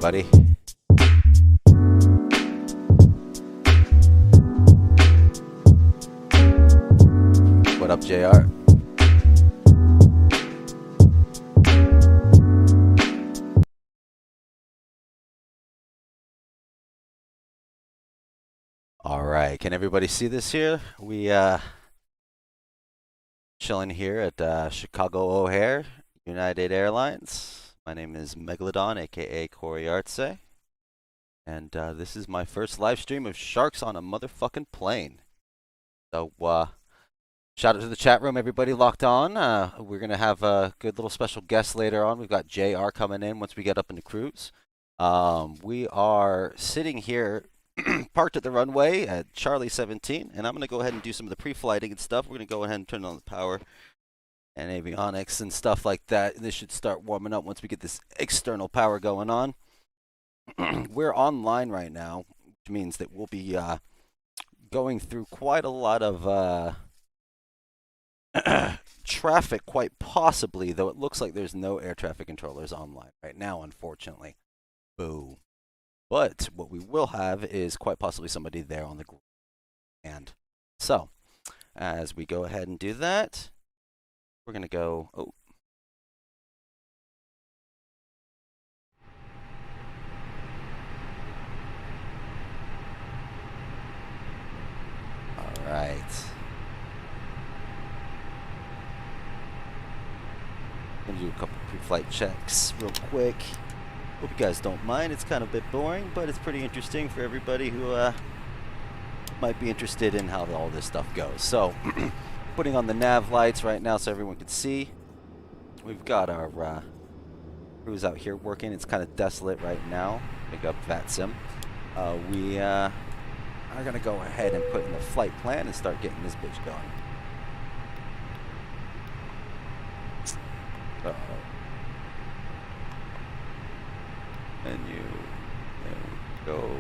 everybody. What up, JR? All right, can everybody see this here? We chilling here at Chicago O'Hare, United Airlines. My name is Megalodon, aka Corey Artse, and this is my first live stream of Sharks on a Motherfucking Plane. So shout out to the chat room, everybody locked on. We're gonna have a good little special guest later on. We've got JR coming in once we get up in the cruise. We are sitting here parked at the runway at Charlie 17, and I'm going to go ahead and do some of the pre-flighting and stuff. We're going to go ahead and turn on the power and avionics and stuff like that. This should start warming up once we get this external power going on. We're online right now, which means that we'll be going through quite a lot of traffic, quite possibly, though it looks like there's no air traffic controllers online right now, unfortunately. Boo. But what we will have is quite possibly somebody there on the ground. So, as we go ahead and do that, we're going to go... Oh. All right. Gonna do a couple pre-flight checks real quick. Hope you guys don't mind. It's kind of a bit boring, but it's pretty interesting for everybody who might be interested in how all this stuff goes. So, putting on the nav lights right now so everyone can see. We've got our crews out here working. It's kind of desolate right now. Pick up VATSIM. We are gonna go ahead and put in the flight plan and start getting this bitch going. Menu, there we go.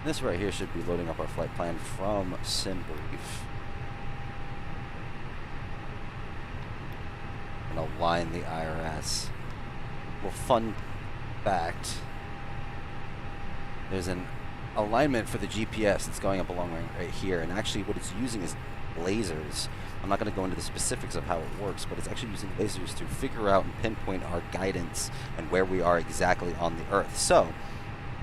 This right here should be loading up our flight plan from SimBrief. And align the IRS. Well, fun fact, there's an alignment for the GPS that's going up along right here, and actually what it's using is lasers. I'm not going to go into the specifics of how it works, but it's actually using lasers to figure out and pinpoint our guidance and where we are exactly on the Earth. So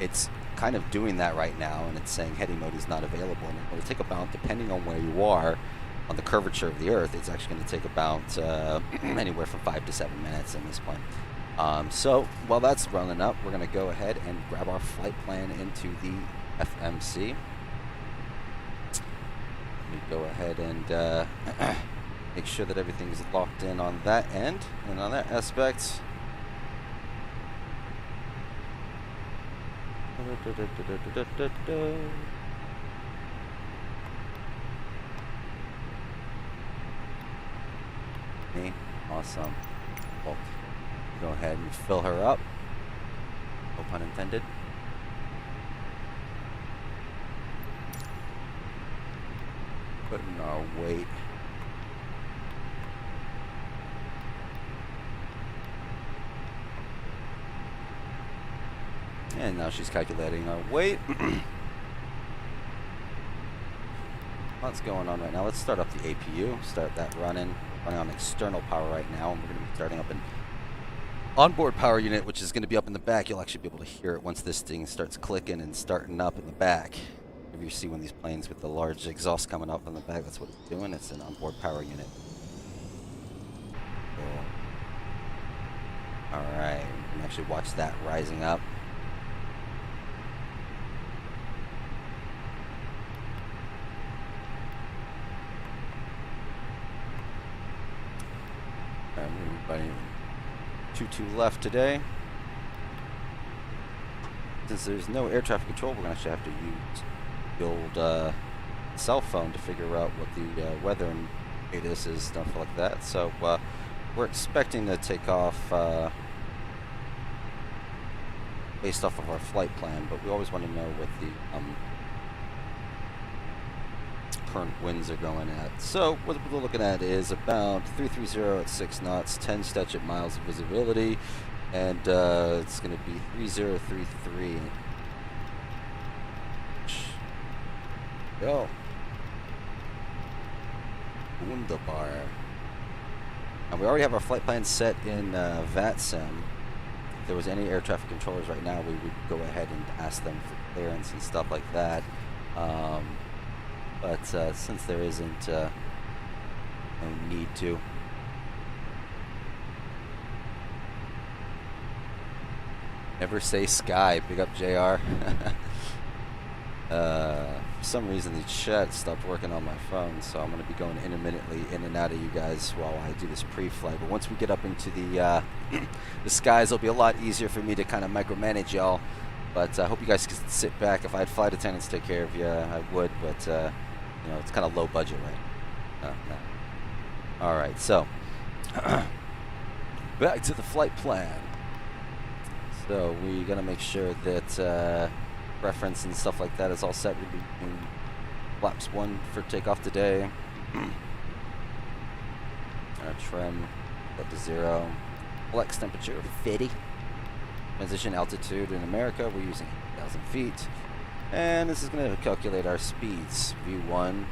it's kind of doing that right now, and it's saying heading mode is not available, and it will take about, depending on where you are on the curvature of the Earth, it's actually going to take about anywhere from 5 to 7 minutes in this point. So while that's running up, we're going to go ahead and grab our flight plan into the FMC. Let me go ahead and make sure that everything's locked in on that end and on that aspect. Awesome. Well, go ahead and fill her up. No pun intended. Putting our weight. And now she's calculating our weight. Lots going on right now. Let's start up the APU. Start that running. Running on external power right now, and we're going to be starting up an onboard power unit, which is going to be up in the back. You'll actually be able to hear it once this thing starts clicking and starting up in the back. If you see one of these planes with the large exhaust coming up in the back, that's what it's doing. It's an onboard power unit. Cool. Alright, you can actually watch that rising up. Everybody, 2-2 left today. Since there's no air traffic control, we're going to actually have to use the old cell phone to figure out what the weather and status is, stuff like that. So we're expecting to take off based off of our flight plan, but we always want to know what the current winds are going at. So what we're looking at is about 330 at 6 knots, 10 statute miles of visibility, and it's going to be 3033. Go. Wunderbar. And we already have our flight plan set in VATSIM. If there was any air traffic controllers right now, we would go ahead and ask them for clearance and stuff like that. But since there isn't no need to. Never say sky. Big up JR. For some reason the chat stopped working on my phone, so I'm going to be going intermittently in and out of you guys while I do this pre-flight. But once we get up into the the skies, it'll be a lot easier for me to kind of micromanage y'all. But I hope you guys can sit back. If I had flight attendants take care of you, I would. But you know, it's kind of low budget, right? No. All right, so back to the flight plan. So we're gonna make sure that reference and stuff like that is all set. We're doing flaps 1 for takeoff today. Our trim up to 0. Flex temperature 50. Transition altitude in America, we're using 8,000 feet. And this is going to calculate our speeds. V1,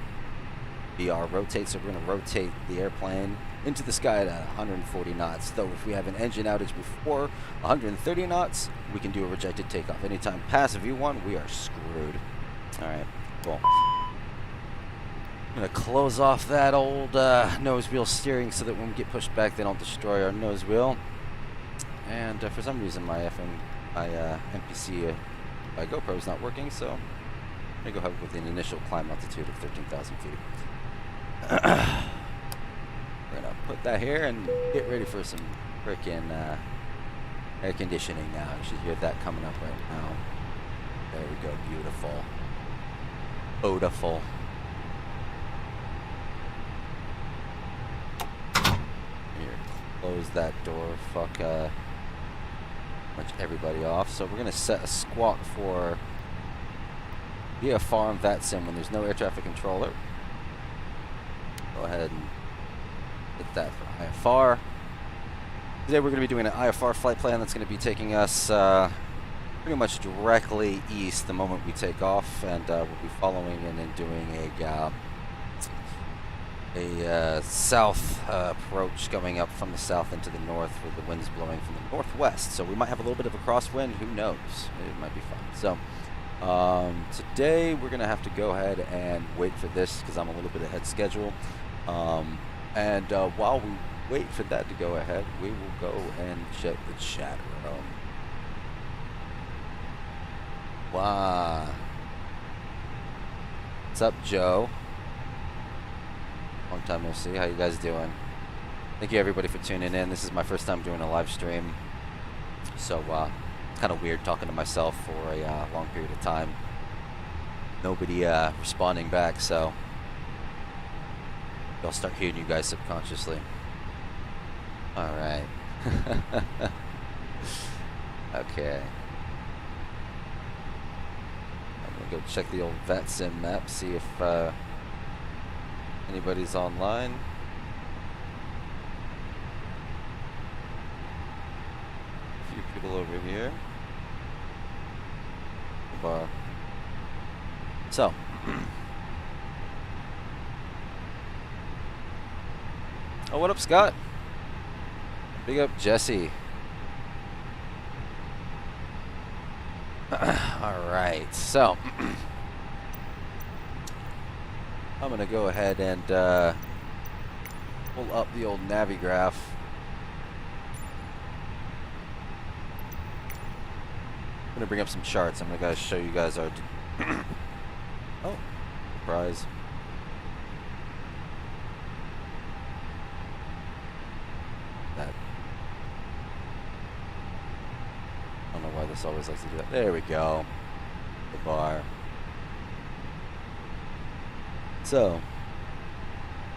VR rotate, so we're going to rotate the airplane into the sky at 140 knots. Though if we have an engine outage before 130 knots, we can do a rejected takeoff. Anytime past V1, we are screwed. Alright, cool. I'm going to close off that old nose wheel steering so that when we get pushed back, they don't destroy our nose wheel. And for some reason, my NPC my GoPro is not working, so I'm going to go ahead with an initial climb altitude of 13,000 feet. We're going to put that here and get ready for some frickin' air conditioning now. You should hear that coming up right now. There we go, beautiful. Beautiful. Here, close that door, fuck much everybody off. So we're gonna set a squawk for VFR and VATSIM when there's no air traffic controller. Go ahead and hit that for IFR. Today we're gonna be doing an IFR flight plan that's gonna be taking us pretty much directly east the moment we take off, and we'll be following and then doing a south approach going up from the south into the north with the winds blowing from the northwest. So we might have a little bit of a crosswind, who knows? It might be fun. So today we're gonna have to go ahead and wait for this because I'm a little bit ahead schedule. And while we wait for that to go ahead, we will go and check the chat room. Wow. What's up, Joe? Long time no see. How you guys doing? Thank you everybody for tuning in. This is my first time doing a live stream, so it's kind of weird talking to myself for a long period of time. Nobody responding back, so I'll start hearing you guys subconsciously. All right. Okay. I'm gonna go check the old VATSIM map, see if anybody's online. A few people over here. Bar. So. Oh, what up, Scott? Big up, Jesse. Alright, so. I'm going to go ahead and pull up the old Navigraph. I'm going to bring up some charts. I'm going to show you guys our... Oh, surprise. That. I don't know why this always likes to do that. There we go. The bar. So,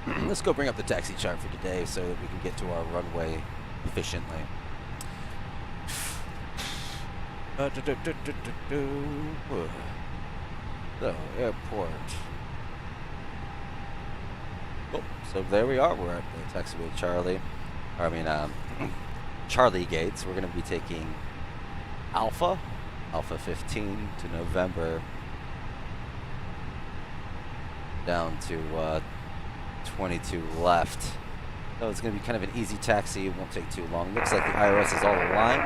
let's go bring up the taxi chart for today so that we can get to our runway efficiently. So, airport. Oh, so there we are. We're at the taxiway Charlie. Or, I mean, Charlie Gates. We're going to be taking Alpha 15 to November. Down to 22 left. So it's going to be kind of an easy taxi. It won't take too long. Looks like the IRS is all aligned.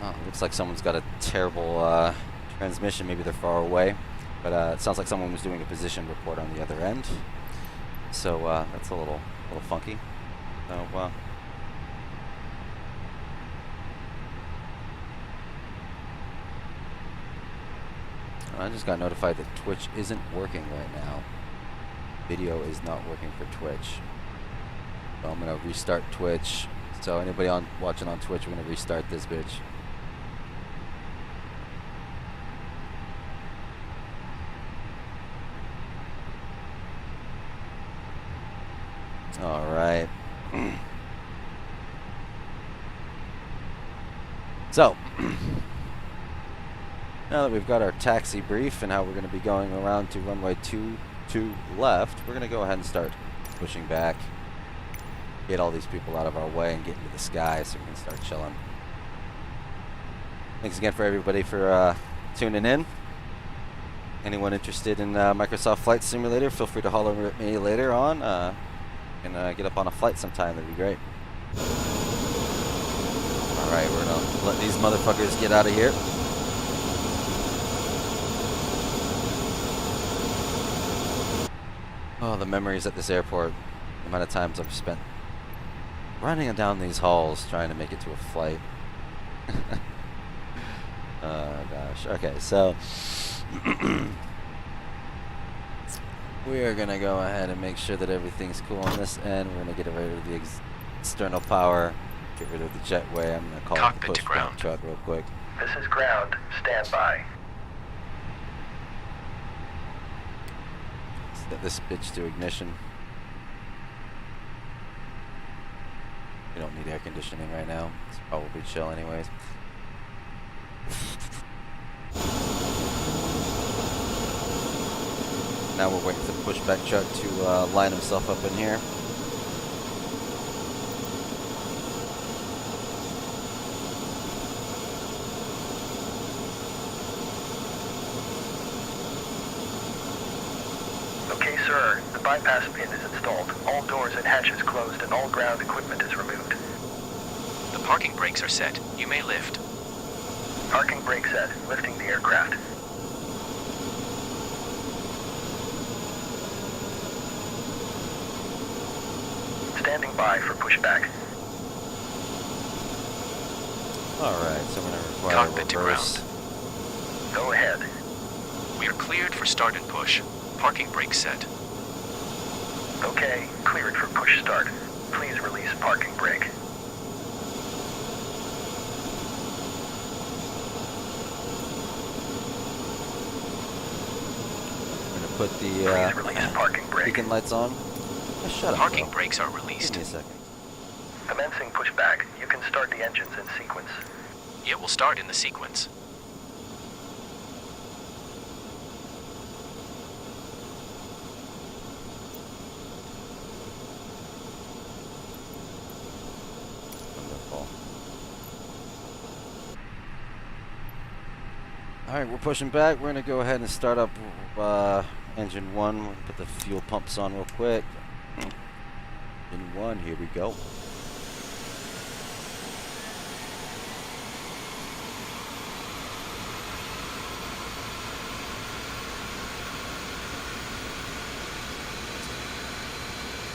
Oh, looks like someone's got a terrible transmission. Maybe they're far away. But it sounds like someone was doing a position report on the other end. So that's a little funky. So I just got notified that Twitch isn't working right now. Video is not working for Twitch. So I'm gonna restart Twitch. So anybody watching on Twitch, we're gonna restart this bitch. All right. So now that we've got our taxi brief and how we're going to be going around to runway 22 left, we're going to go ahead and start pushing back, get all these people out of our way and get into the sky so we can start chilling. Thanks again for everybody for tuning in. Anyone interested in Microsoft Flight Simulator, feel free to holler at me later on and get up on a flight sometime. That'd be great. Alright, we're going to let these motherfuckers get out of here. Oh, the memories at this airport. The amount of times I've spent running down these halls trying to make it to a flight. Oh gosh. Okay, so we are going to go ahead and make sure that everything's cool on this end. We're going to get rid of the external power, get rid of the jetway. I'm going to call it the push back truck real quick. This is ground. Stand by. Set this bitch to ignition. We don't need air conditioning right now. It's probably chill anyways. Now we're waiting for the pushback truck to line himself up in here. Okay, sir. The bypass pin is installed. All doors and hatches closed and all ground equipment is removed. The parking brakes are set. You may lift. Parking brake set. Lifting the aircraft. Standing by for pushback. Alright, so I'm going to require Cockpit a reverse. to ground. Go ahead. We are cleared for start and push. Parking brake set. Okay, cleared for push start. Please release parking brake. I'm going to put the Please release parking brake. beacon lights on. Oh, shut up, Parking bro. brakes are released. Give me a second. Commencing pushback. You can start the engines in sequence. It will start in the sequence. Wonderful. Alright, we're pushing back. We're going to go ahead and start up engine 1. We'll put the fuel pumps on real quick. Engine 1, here we go.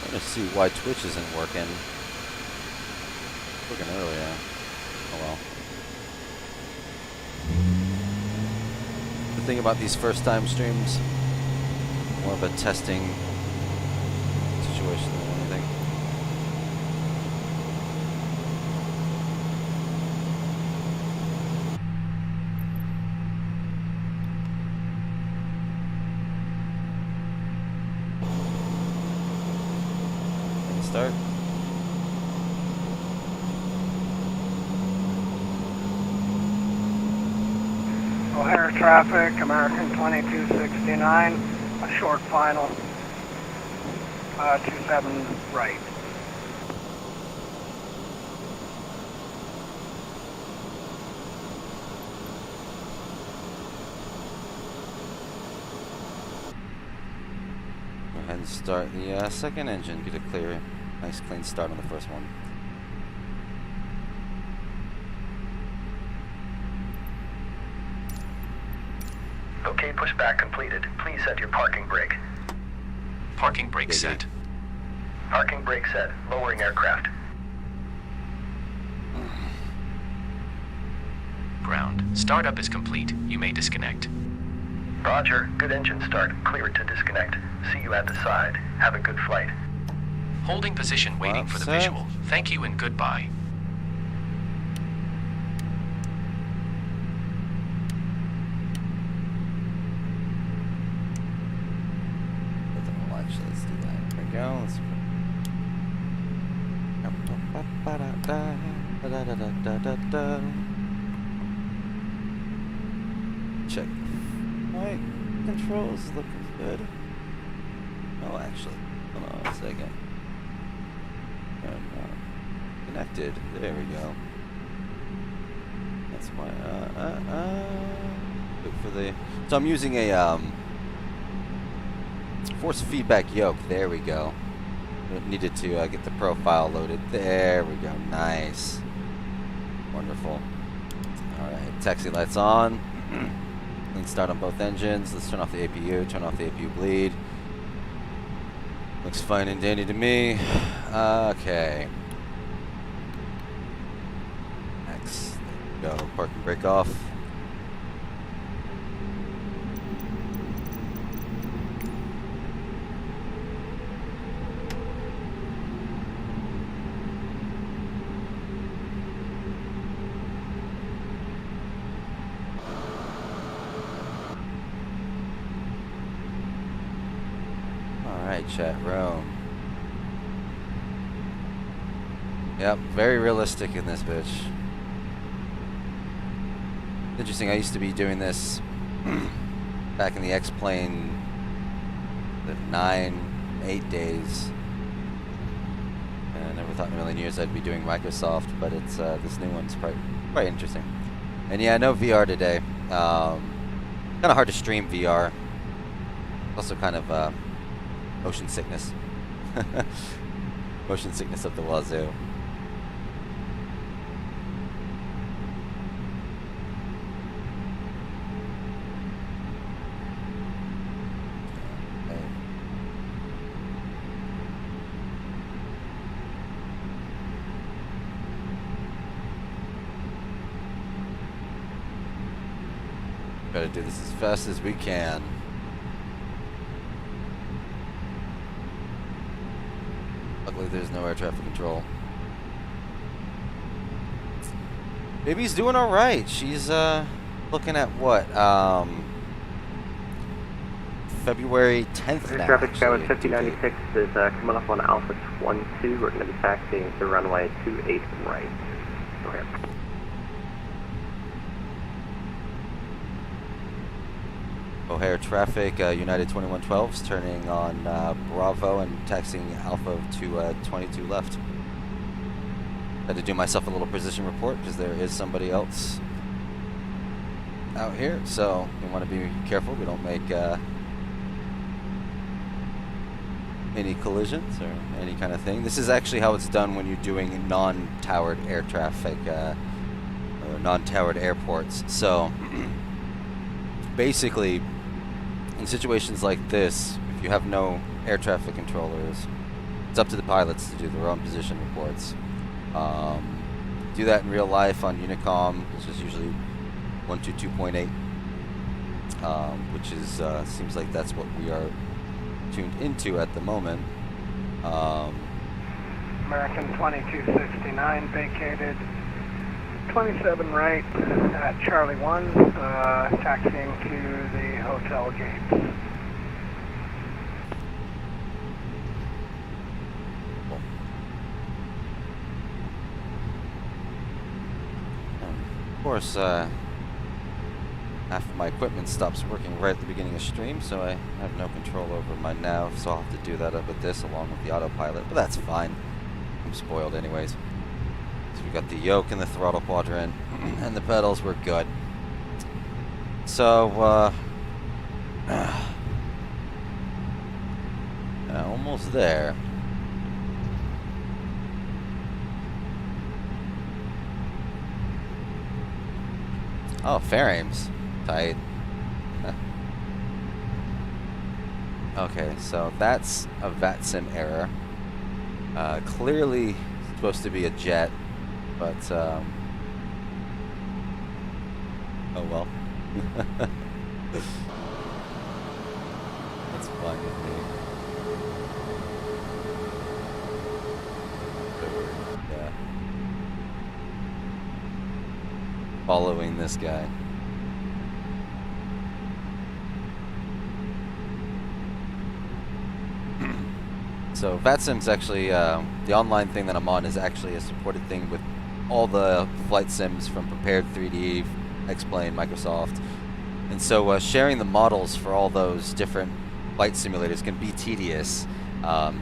I'm going to see why Twitch isn't working. Working earlier. Oh well. The thing about these first time streams, more of a testing situation than anything. And start. O'Hare traffic, American 2269, a short final, 27 right. Go ahead and start the second engine. Get a clear, nice clean start on the first one. Okay, pushback completed. Please set your parking brake. Parking brake Yeah, set. Parking brake set. Lowering aircraft. Ground. Startup is complete. You may disconnect. Roger. Good engine start. Cleared to disconnect. See you at the side. Have a good flight. Holding position waiting for the visual. Thank you and goodbye. Well, actually, let's do that. There we go. Check. Alright, controls looking good. Oh, actually, hold on a second. Connected. There we go. That's why. Look for the. So I'm using a force feedback yoke. There we go. Needed to get the profile loaded. There we go. Nice. Wonderful. All right. Taxi lights on. Clean start on both engines. Let's turn off the APU. Turn off the APU bleed. Looks fine and dandy to me. Okay. Next. There we go. Park and brake off. Alright, chat room. Yep, very realistic in this bitch. Interesting, I used to be doing this back in the X-Plane, the 8 days. And I never thought in a million years I'd be doing Microsoft, but it's this new one's quite interesting. And yeah, no VR today. Kind of hard to stream VR. Also kind of motion sickness. Motion sickness up the wazoo. Gotta do this as fast as we can. Luckily there's no air traffic control. Baby's doing alright. She's looking at what? February 10th now. Traffic Skyway 5096 is coming up on Alpha 12. We're going to be taxiing to runway 28 right. Go ahead. O'Hare traffic, United 2112's turning on Bravo and taxiing Alpha to 22 left. Had to do myself a little position report because there is somebody else out here, so we want to be careful we don't make any collisions or any kind of thing. This is actually how it's done when you're doing non-towered air traffic or non-towered airports. So basically, in situations like this, if you have no air traffic controllers, it's up to the pilots to do their own position reports. Do that in real life on Unicom, which is usually 122.8, which is seems like that's what we are tuned into at the moment. American 2269 vacated 27 right at Charlie 1, taxiing to the hotel gates. Of course, half of my equipment stops working right at the beginning of stream, so I have no control over my nav, so I'll have to do that up with this along with the autopilot, but that's fine. I'm spoiled anyways. So we got the yoke and the throttle quadrant, and the pedals were good. So, almost there. Oh, Farames. Tight. Okay, so that's a VATSIM error. Clearly supposed to be a jet, but oh well. That's fine with me. Yeah. Following this guy. So VATSIM's actually, the online thing that I'm on is actually a supported thing with all the flight sims from Prepared 3D, X-Plane, Microsoft. And so sharing the models for all those different flight simulators can be tedious.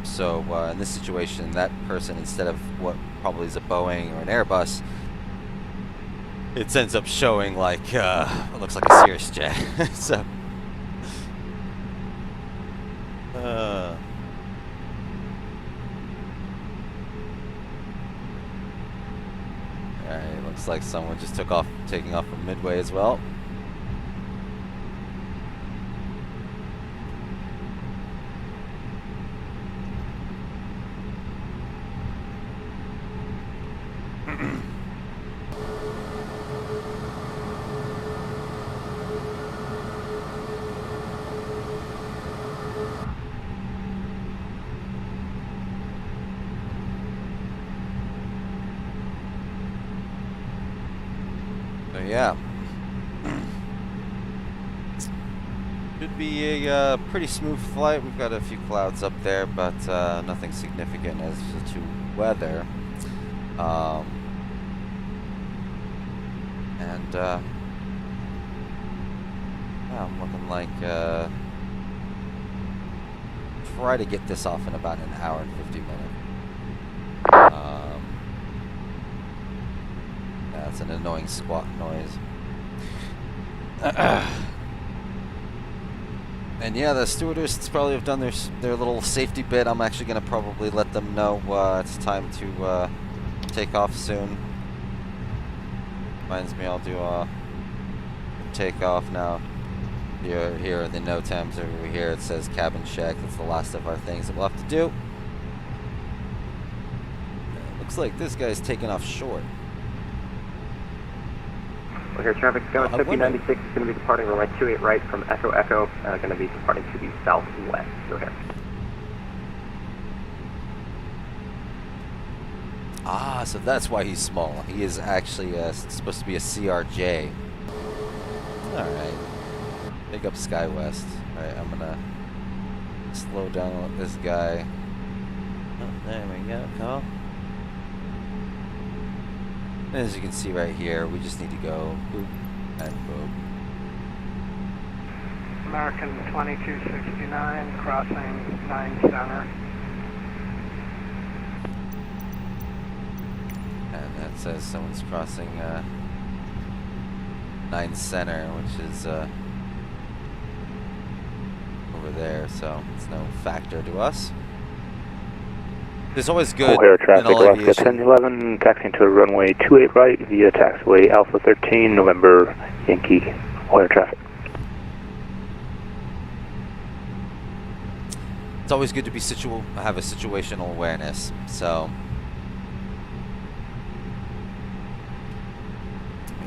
So in this situation, that person, instead of what probably is a Boeing or an Airbus, it ends up showing like, it looks like a Cirrus jet. So, alright, looks like someone just taking off from Midway as well. So yeah, should be a pretty smooth flight. We've got a few clouds up there, but nothing significant as to weather. And yeah, I'm looking like try to get this off in about an hour and 50 minutes. That's an annoying squawk noise. And yeah, the stewardess probably have done their little safety bit. I'm actually gonna probably let them know it's time to take off soon. Reminds me, I'll do takeoff now. Here are the NOTAMs over here. It says cabin check. That's the last of our things that we'll have to do. Looks like this guy's taking off short. Well, here, traffic going 5096 is going to be departing runway 28 right from Echo Echo, going to be departing to the southwest. Go ahead. Ah, so that's why he's small. He is actually supposed to be a CRJ. Alright. Big up SkyWest. Alright, I'm gonna slow down with this guy. Oh, there we go. Come on. And as you can see right here, we just need to go boop and boop. American 2269, crossing 9 center. And that says someone's crossing 9 center, which is over there, so it's no factor to us. It's always good O'Hare traffic, in all Alaska aviation. 1011, taxiing to runway 28 right via taxiway Alpha 13, November Yankee, O'Hare traffic. It's always good to be have a situational awareness. So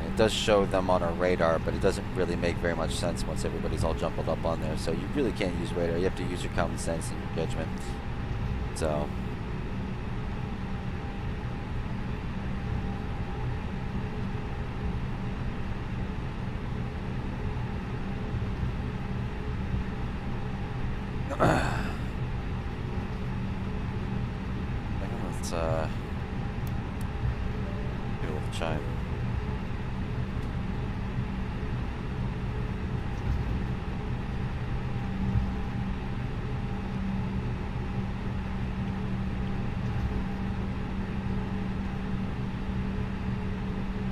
it does show them on our radar, but it doesn't really make very much sense once everybody's all jumbled up on there. So you really can't use radar. You have to use your common sense and your judgment. So. Let's do a little chime.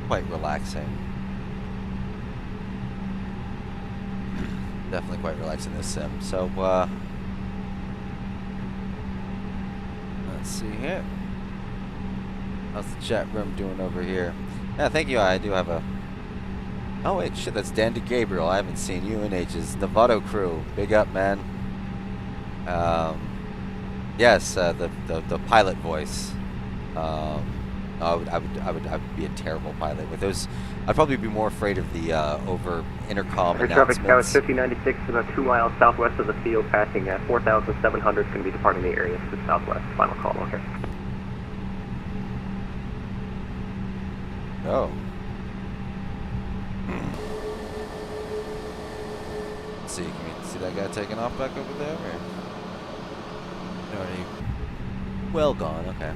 Quite relaxing. Definitely quite relaxing this sim. So let's see here. How's the chat room doing over here? Yeah, thank you. I do have a. Oh wait, shit, that's Dan DeGabriel. I haven't seen you in ages. Novato crew, big up, man. Yes, the pilot voice. I would be a terrible pilot with those. I'd probably be more afraid of the over intercom Air traffic tower announcements. 5096 is about 2 miles southwest of the field, passing at 4,700, going to be departing the area to the southwest. Final call, okay. go. Let's see, can we see that guy taking off back over there? Or? Already well gone, okay.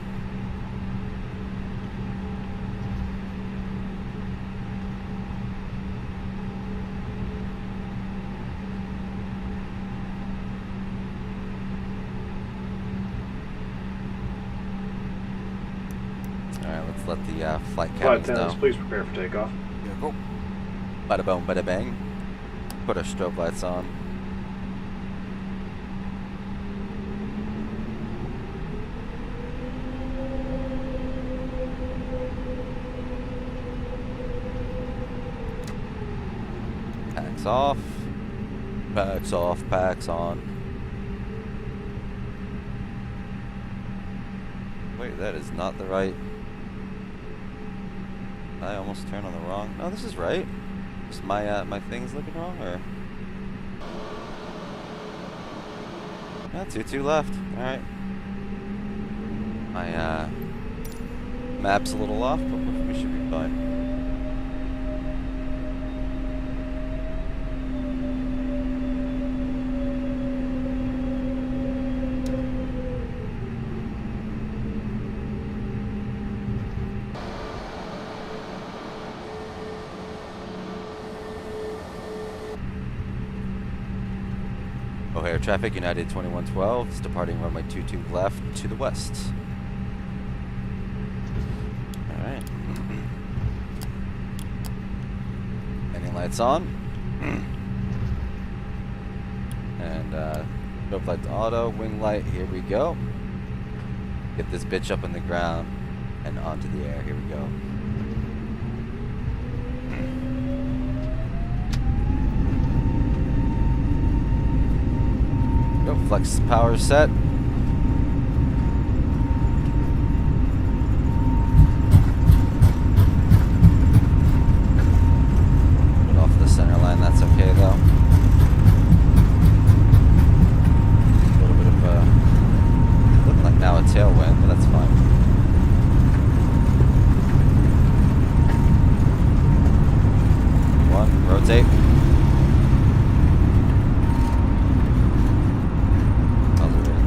Alright, let's let the flight Flight captains know. attendants, please prepare for takeoff. Here we go. Bada boom, bada bang. Put our strobe lights on. Packs off. Packs off, packs on. Wait, that is not the right. I almost turned on the wrong. No, this is right. Just my my thing's looking wrong, or? Yeah, 2-2 left. All right. My map's a little off, but we should be fine. O'Hare traffic, United 2112, is departing runway 22 left to the west. Alright. Landing lights on. And strobe light to auto, wing light, here we go. Get this bitch up on the ground and onto the air, here we go. Go, flex power set. Put off the center line, that's okay though. A little bit of looking like now a tailwind, but that's fine. One, rotate.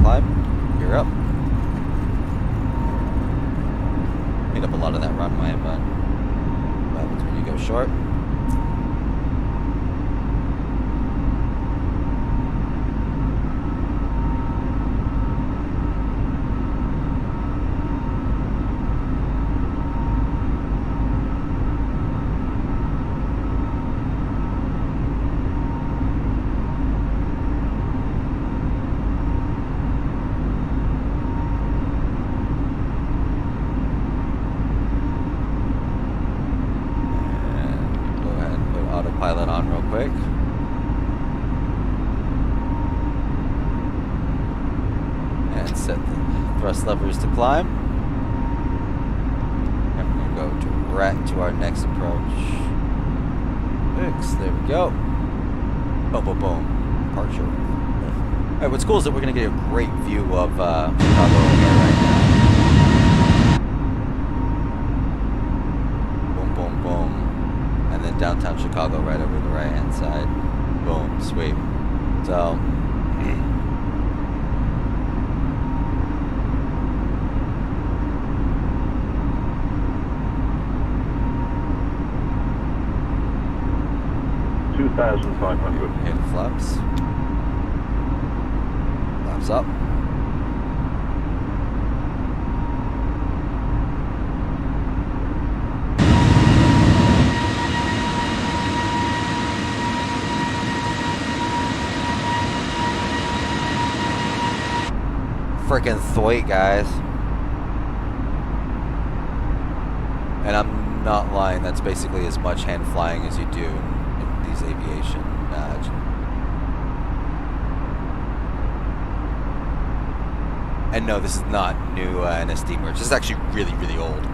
Climb. You're up. Made up a lot of that runway, but what happens when you go short? Pilot on real quick. And set the thrust levers to climb. And we're going to go direct to our next approach. There we go. Boom, boom, boom. Departure. Alright, what's cool is that we're going to get a great view of Chicago here right now. Downtown Chicago right over the right hand side. Boom, sweet. So hit flaps. Flaps up. Freaking thwaite, guys. And I'm not lying, that's basically as much hand flying as you do in these aviation. And no, this is not new NSD merch. This is actually really, really old.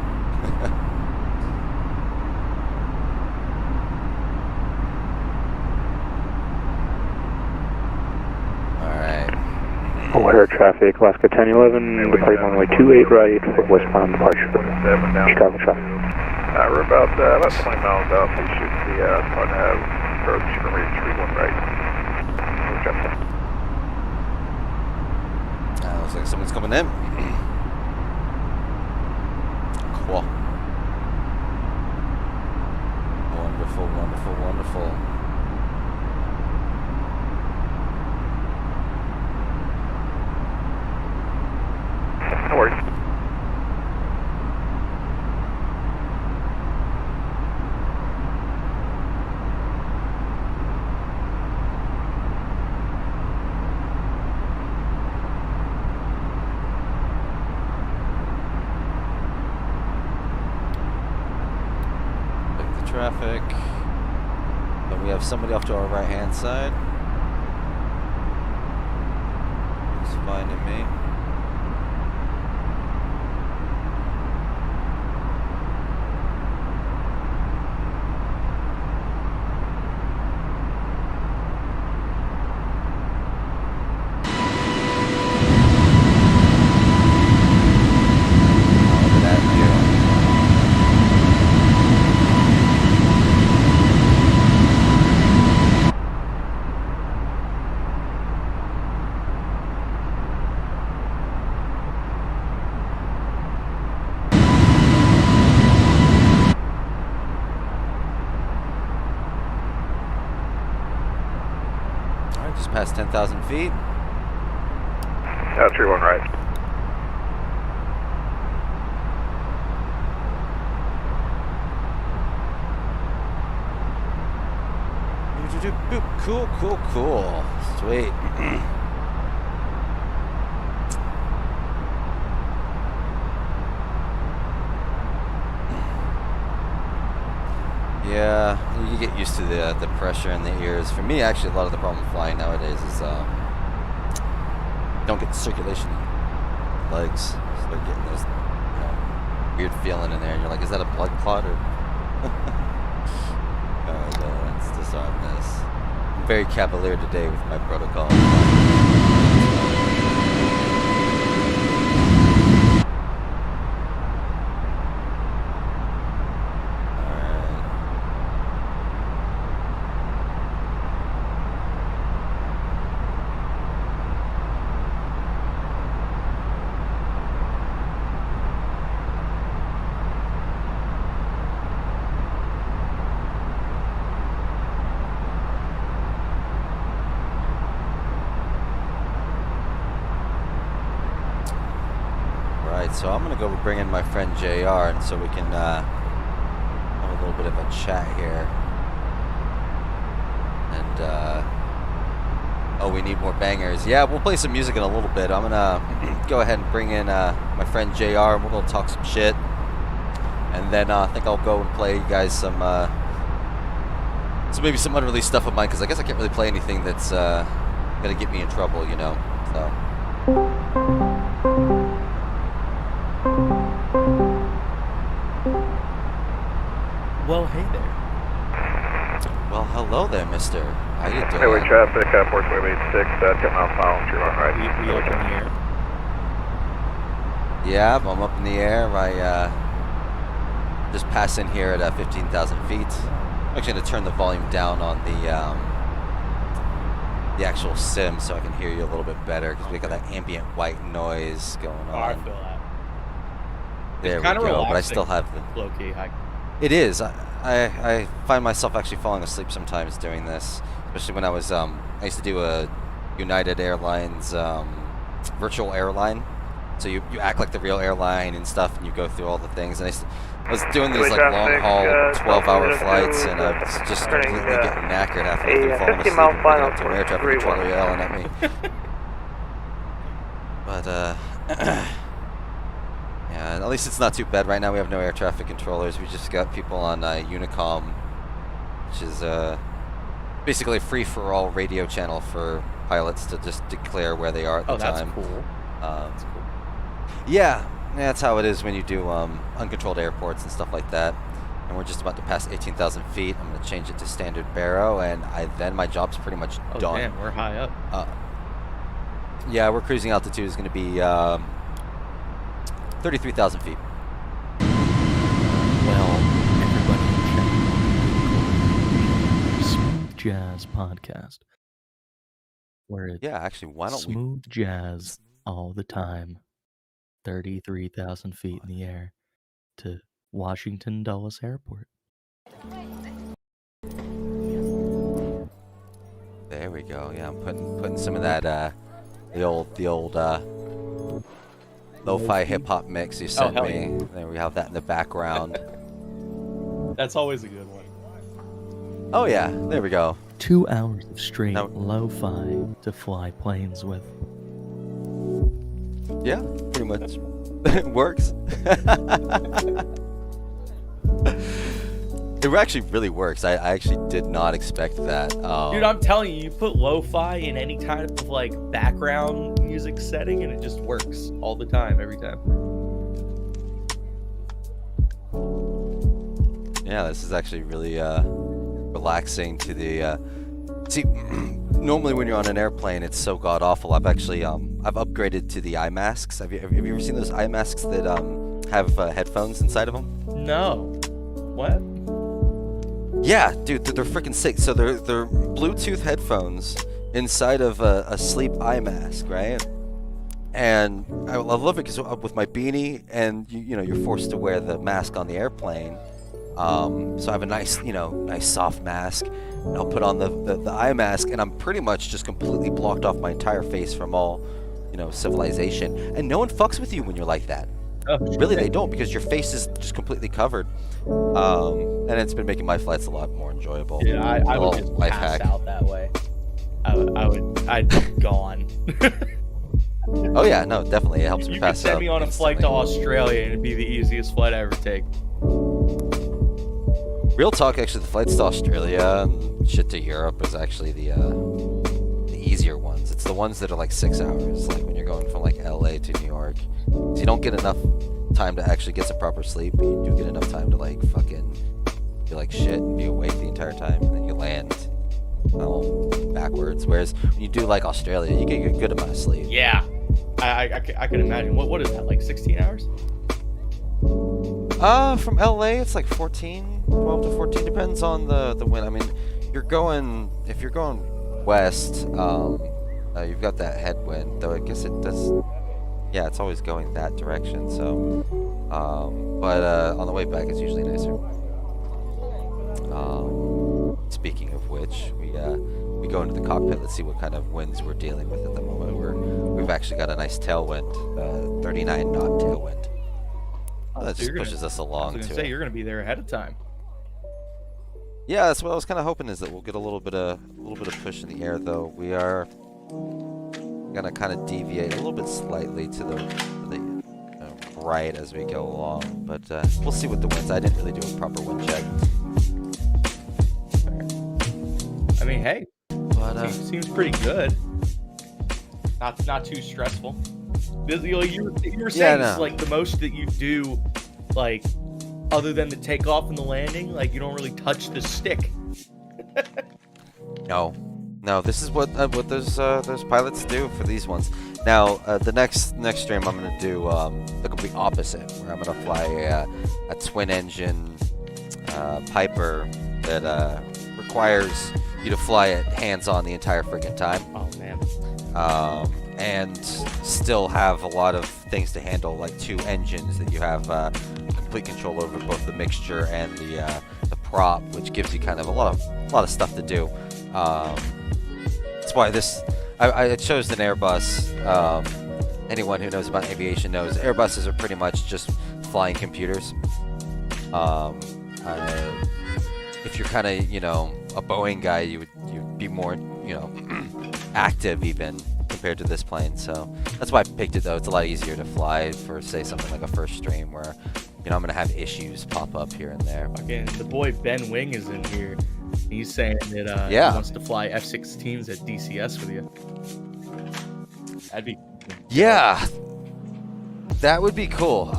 O'Hare traffic, Alaska 1011, departing runway 28 right for westbound departure. Chicago traffic. We're about 20 miles out. We should be starting to have approach runway 31 right. Looks like someone's coming in. Cool. Wonderful, wonderful, wonderful. No worries. Traffic. Then we have somebody off to our right hand side. Who's finding me? Look at that view. Just past 10,000 feet. 31 right. Cool, cool, cool. Sweet. Yeah, you get used to the pressure in the ears. For me, actually, a lot of the problem flying nowadays is don't get the circulation in your legs. Start getting those weird feeling in there, and you're like, is that a blood clot or? Alright, let's disarm this. I'm very cavalier today with my protocol. So I'm gonna go bring in my friend JR, and so we can have a little bit of a chat here. And oh, we need more bangers. Yeah, we'll play some music in a little bit. I'm gonna go ahead and bring in my friend JR, and we're gonna talk some shit. And then I think I'll go and play you guys some maybe some unreleased stuff of mine, because I guess I can't really play anything that's gonna get me in trouble, you know. So. Well, hey there. Well, hello there, mister. How you doing? Highway traffic, Port Wayway 6, 10 miles following through on right. We up in the air. Yeah, I'm up in the air. I just passed in here at 15,000 feet. I'm actually going to turn the volume down on the actual sim so I can hear you a little bit better, because we got that ambient white noise going on. Oh, I feel that. There It's we kinda go, but I still relaxing. have the... Low-key. It is. I find myself actually falling asleep sometimes doing this, especially when I was I used to do a United Airlines virtual airline, so you act like the real airline and stuff, and you go through all the things. And I was doing these like long haul 12-hour flights, and I was just completely getting knackered halfway through falling asleep and waking up to an air traffic controller yelling at me. But yeah, at least it's not too bad. Right now we have no air traffic controllers. We just got people on Unicom, which is basically a free-for-all radio channel for pilots to just declare where they are at the time. Oh, that's cool. That's cool. Yeah, that's how it is when you do uncontrolled airports and stuff like that. And we're just about to pass 18,000 feet. I'm going to change it to standard baro, and then my job's pretty much done. Damn, we're high up. Yeah, we're cruising altitude is going to be 33,000 feet. Well, jazz podcast where it's Yeah, actually, why don't we? smooth jazz all the time. 33,000 feet in the air to Washington Dulles Airport. There we go. Yeah, I'm putting some of that the old lo-fi hip hop mix you sent hell me. There we have that in the background. That's always a good one. Oh yeah, there we go. 2 hours of straight Now- lo-fi to fly planes with. Yeah, pretty much. It works. It actually really works. I actually did not expect that. Dude, I'm telling you, you put lo-fi in any kind of like background music setting and it just works all the time, every time. Yeah, this is actually really relaxing to the. See, normally when you're on an airplane, it's so god awful. I've actually I've upgraded to the eye masks. Have you ever seen those eye masks that have headphones inside of them? No. What? Yeah, dude, they're freaking sick. So they're Bluetooth headphones inside of a sleep eye mask, right? And I love it because with my beanie, and you know, you're forced to wear the mask on the airplane. So I have a nice soft mask, and I'll put on the eye mask, and I'm pretty much just completely blocked off my entire face from all, civilization. And no one fucks with you when you're like that. Oh, Really, they don't, because your face is just completely covered. And it's been making my flights a lot more enjoyable. Yeah, I Little would just life pass hack. out that way. I'd be gone. Oh yeah, no, definitely, it helps me You could pass send out me on a flight to instantly. Australia and it'd be the easiest flight I ever take. Real talk, actually, the flights to Australia and shit to Europe is actually the easier ones. It's the ones that are like 6 hours, like when you're going from like LA to New York. So you don't get enough time to actually get some proper sleep, but you do get enough time to like fucking feel like shit and be awake the entire time, and then you land backwards. Whereas when you do like Australia, you get a good amount of sleep. Yeah. I can imagine. What is that, like 16 hours? From LA, it's like 12 to 14, depends on the wind. I mean, if you're going west, you've got that headwind, though I guess it does, yeah, it's always going that direction, so, but on the way back, it's usually nicer. Speaking of which, we go into the cockpit, let's see what kind of winds we're dealing with at the moment. We've actually got a nice tailwind, 39 knot tailwind. That just pushes us I along was to gonna say, you're gonna be there ahead of time. Yeah, that's what I was kind of hoping, is that we'll get a little bit of push in the air, though. We are gonna kind of deviate a little bit slightly to the right as we go along, but we'll see what the winds. I didn't really do a proper wind check, I mean, hey, but seems pretty good. Not too stressful. You were saying no. it's like the most that you do, like, other than the takeoff and the landing, like you don't really touch the stick. no, this is what those pilots do for these ones. Now, the next stream I'm gonna do the complete opposite, where I'm gonna fly a twin-engine Piper that requires you to fly it hands-on the entire freaking time. Oh man. And still have a lot of things to handle, like two engines that you have complete control over, both the mixture and the prop, which gives you kind of a lot of stuff to do. That's why I chose an Airbus. Anyone who knows about aviation knows Airbuses are pretty much just flying computers. If you're kind of a Boeing guy, you'd be more active even compared to this plane, so that's why I picked it, though. It's a lot easier to fly for, say, something like a first stream where I'm gonna have issues pop up here and there. Again, the boy Ben Wing is in here. He's saying that he wants to fly F-16s at DCS with you. That'd be Yeah, that would be cool.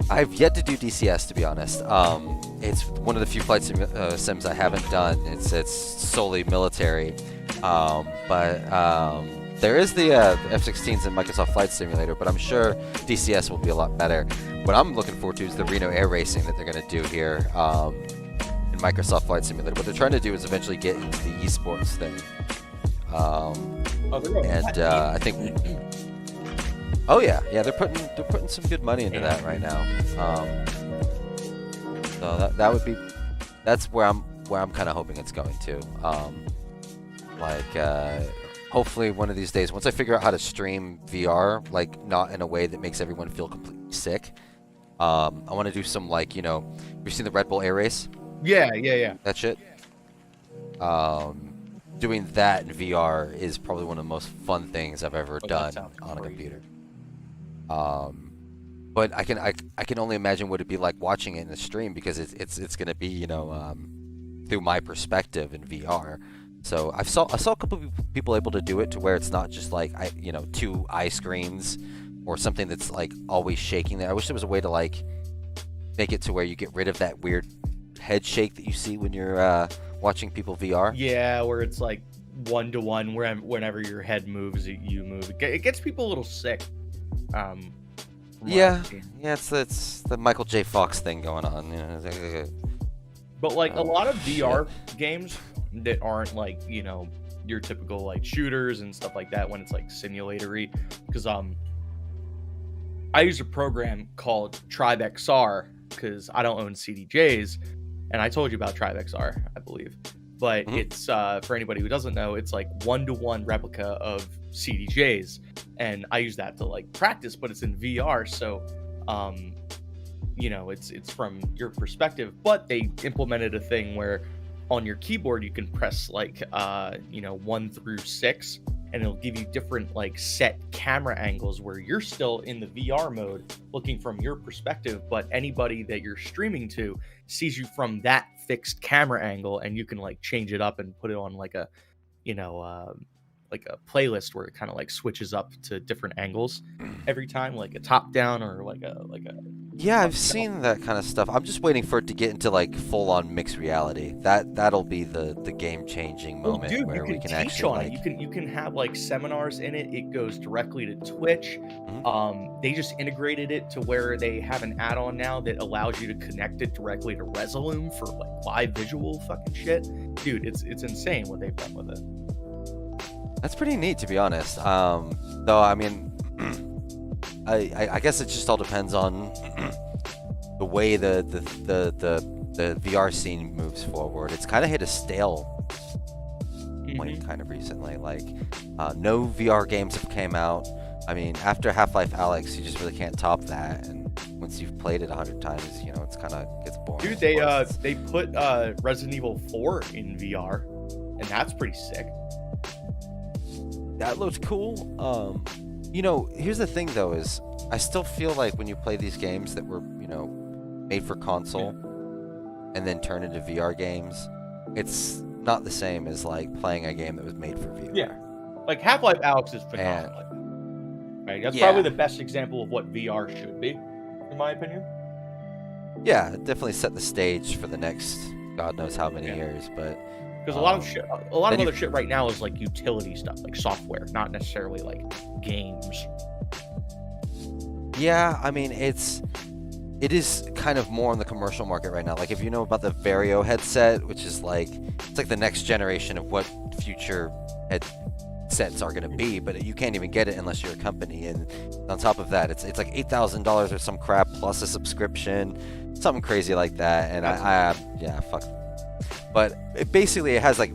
I've yet to do DCS, to be honest. It's one of the few flight sims I haven't done. It's solely military. But there is the F-16s in Microsoft Flight Simulator, but I'm sure DCS will be a lot better. What I'm looking forward to is the Reno Air Racing that they're going to do here in Microsoft Flight Simulator. What they're trying to do is eventually get into the esports thing. I think. Oh yeah, they're putting some good money into that right now. So that would be, that's where I'm kind of hoping it's going to. Hopefully one of these days, once I figure out how to stream VR, like not in a way that makes everyone feel completely sick. I want to do some you've seen the Red Bull Air Race? Yeah. That shit. Doing that in VR is probably one of the most fun things I've ever done on a computer. But I can only imagine what it'd be like watching it in the stream, because it's gonna be through my perspective in VR. So I saw a couple of people able to do it to where it's not just like two eye screens or something that's like always shaking there. I wish there was a way to like make it to where you get rid of that weird head shake that you see when you're watching people VR. Yeah, where it's like 1-to-1, whenever your head moves, you move. It gets people a little sick. It's the Michael J. Fox thing going on. But like a lot of VR games that aren't like your typical like shooters and stuff like that, when it's like simulatory, because I use a program called TribeXR because I don't own CDJs, and I told you about TribeXR, I believe. But it's for anybody who doesn't know, it's like 1-to-1 replica of CDJs, and I use that to like practice, but it's in VR, so it's from your perspective. But they implemented a thing where on your keyboard you can press like 1 through 6, and it'll give you different like set camera angles where you're still in the VR mode looking from your perspective, but anybody that you're streaming to sees you from that fixed camera angle, and you can like change it up and put it on like a like a playlist where it kind of like switches up to different angles every time, like a top down or like a yeah, I've seen that kind of stuff. I'm just waiting for it to get into like full on mixed reality. That'll be the game changing moment, dude, where you can we can teach actually on it. You can have like seminars in it. It goes directly to Twitch. They just integrated it to where they have an add-on now that allows you to connect it directly to Resolume for like live visual fucking shit. Dude, it's insane what they've done with it. That's pretty neat, to be honest. Though, I mean, I guess it just all depends on the way the VR scene moves forward. It's kind of hit a stale point kind of recently. Like, no VR games have came out. I mean, after Half-Life Alyx, you just really can't top that. And once you've played it 100 times, it's kind of gets boring. Dude, they put Resident Evil 4 in VR, and that's pretty sick. That looks cool. Here's the thing though, is I still feel like when you play these games that were, made for console and then turn into VR games, it's not the same as like playing a game that was made for VR. Yeah. Like Half-Life Alyx is phenomenal. Right? That's probably the best example of what VR should be, in my opinion. Yeah, it definitely set the stage for the next God knows how many years, but because a lot of other shit right now is like utility stuff, like software, not necessarily like games. Yeah, I mean it is kind of more on the commercial market right now. Like if you know about the Vario headset, which is like it's like the next generation of what future headsets are going to be, but you can't even get it unless you're a company. And on top of that, it's like $8,000 or some crap plus a subscription, something crazy like that. And fuck. But it has like,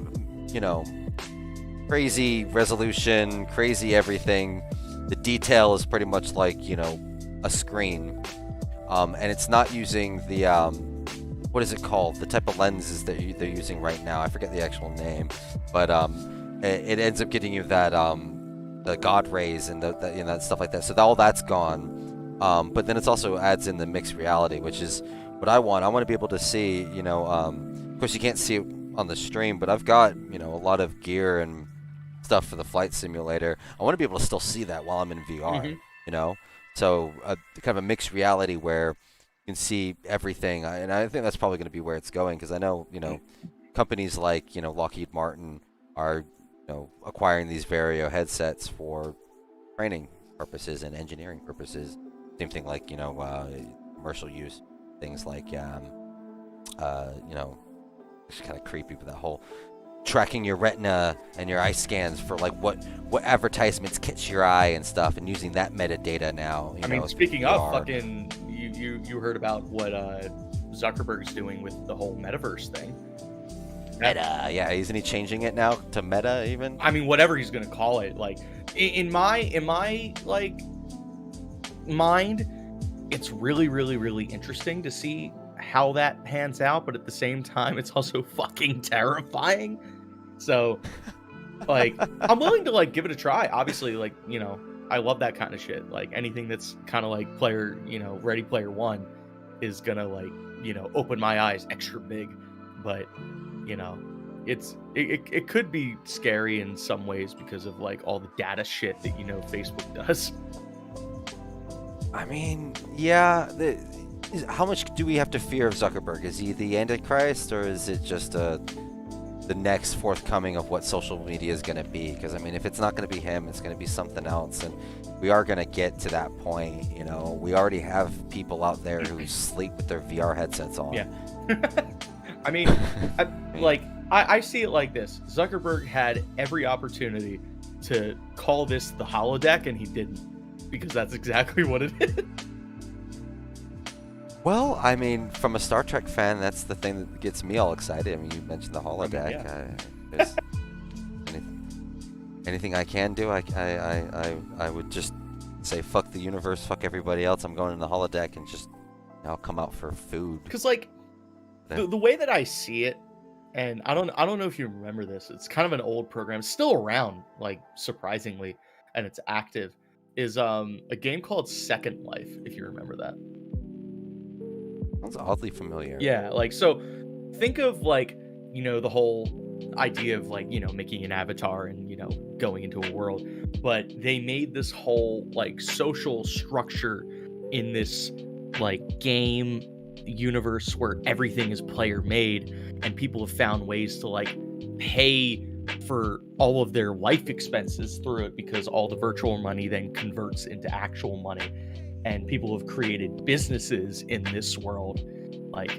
crazy resolution, crazy everything. The detail is pretty much like, a screen. And it's not using the, what is it called? The type of lenses that they're using right now. I forget the actual name. But it ends up getting you that, the God rays and that stuff like that. So all that's gone. But then it also adds in the mixed reality, which is what I want. I want to be able to see, of course you can't see it on the stream, but I've got, a lot of gear and stuff for the flight simulator. I want to be able to still see that while I'm in VR, So kind of a mixed reality where you can see everything. And I think that's probably going to be where it's going, because I know, companies like, Lockheed Martin are, acquiring these Vario headsets for training purposes and engineering purposes. Same thing like, commercial use. Things like, It's kind of creepy, but that whole tracking your retina and your eye scans for like what advertisements catch your eye and stuff, and using that metadata now. I mean, speaking of fucking, you heard about what Zuckerberg's doing with the whole metaverse thing. Meta, yeah, isn't he changing it now to Meta even? I mean, whatever he's gonna call it. Like, in my like mind, it's really, really, really interesting to see how that pans out, but at the same time, it's also fucking terrifying. So, like, I'm willing to like give it a try. Obviously, like, you know, I love that kind of shit. Like anything that's kind of like Ready Player One is gonna like, you know, open my eyes extra big. But you know, it could be scary in some ways because of like all the data shit that, you know, Facebook does. I mean, yeah. How much do we have to fear of Zuckerberg? Is he the Antichrist, or is it just the next forthcoming of what social media is going to be? Because I mean, if it's not going to be him, it's going to be something else, and we are going to get to that point. You know, we already have people out there who sleep with their VR headsets on. Yeah. I mean, I see it like this. Zuckerberg had every opportunity to call this the holodeck, and he didn't, because that's exactly what it is. Well, I mean, from a Star Trek fan, that's the thing that gets me all excited. I mean, you mentioned the holodeck. I mean, anything I can do, I would just say fuck the universe, fuck everybody else. I'm going in the holodeck and just I'll come out for food. Because like the way that I see it, and I don't know if you remember this. It's kind of an old program, it's still around, like surprisingly, and it's active. Is a game called Second Life, if you remember that. Sounds oddly familiar. Yeah, like, so think of like, you know, the whole idea of like, you know, making an avatar and, you know, going into a world, but they made this whole like social structure in this like game universe where everything is player made, and people have found ways to like pay for all of their life expenses through it, because all the virtual money then converts into actual money. And people have created businesses in this world, like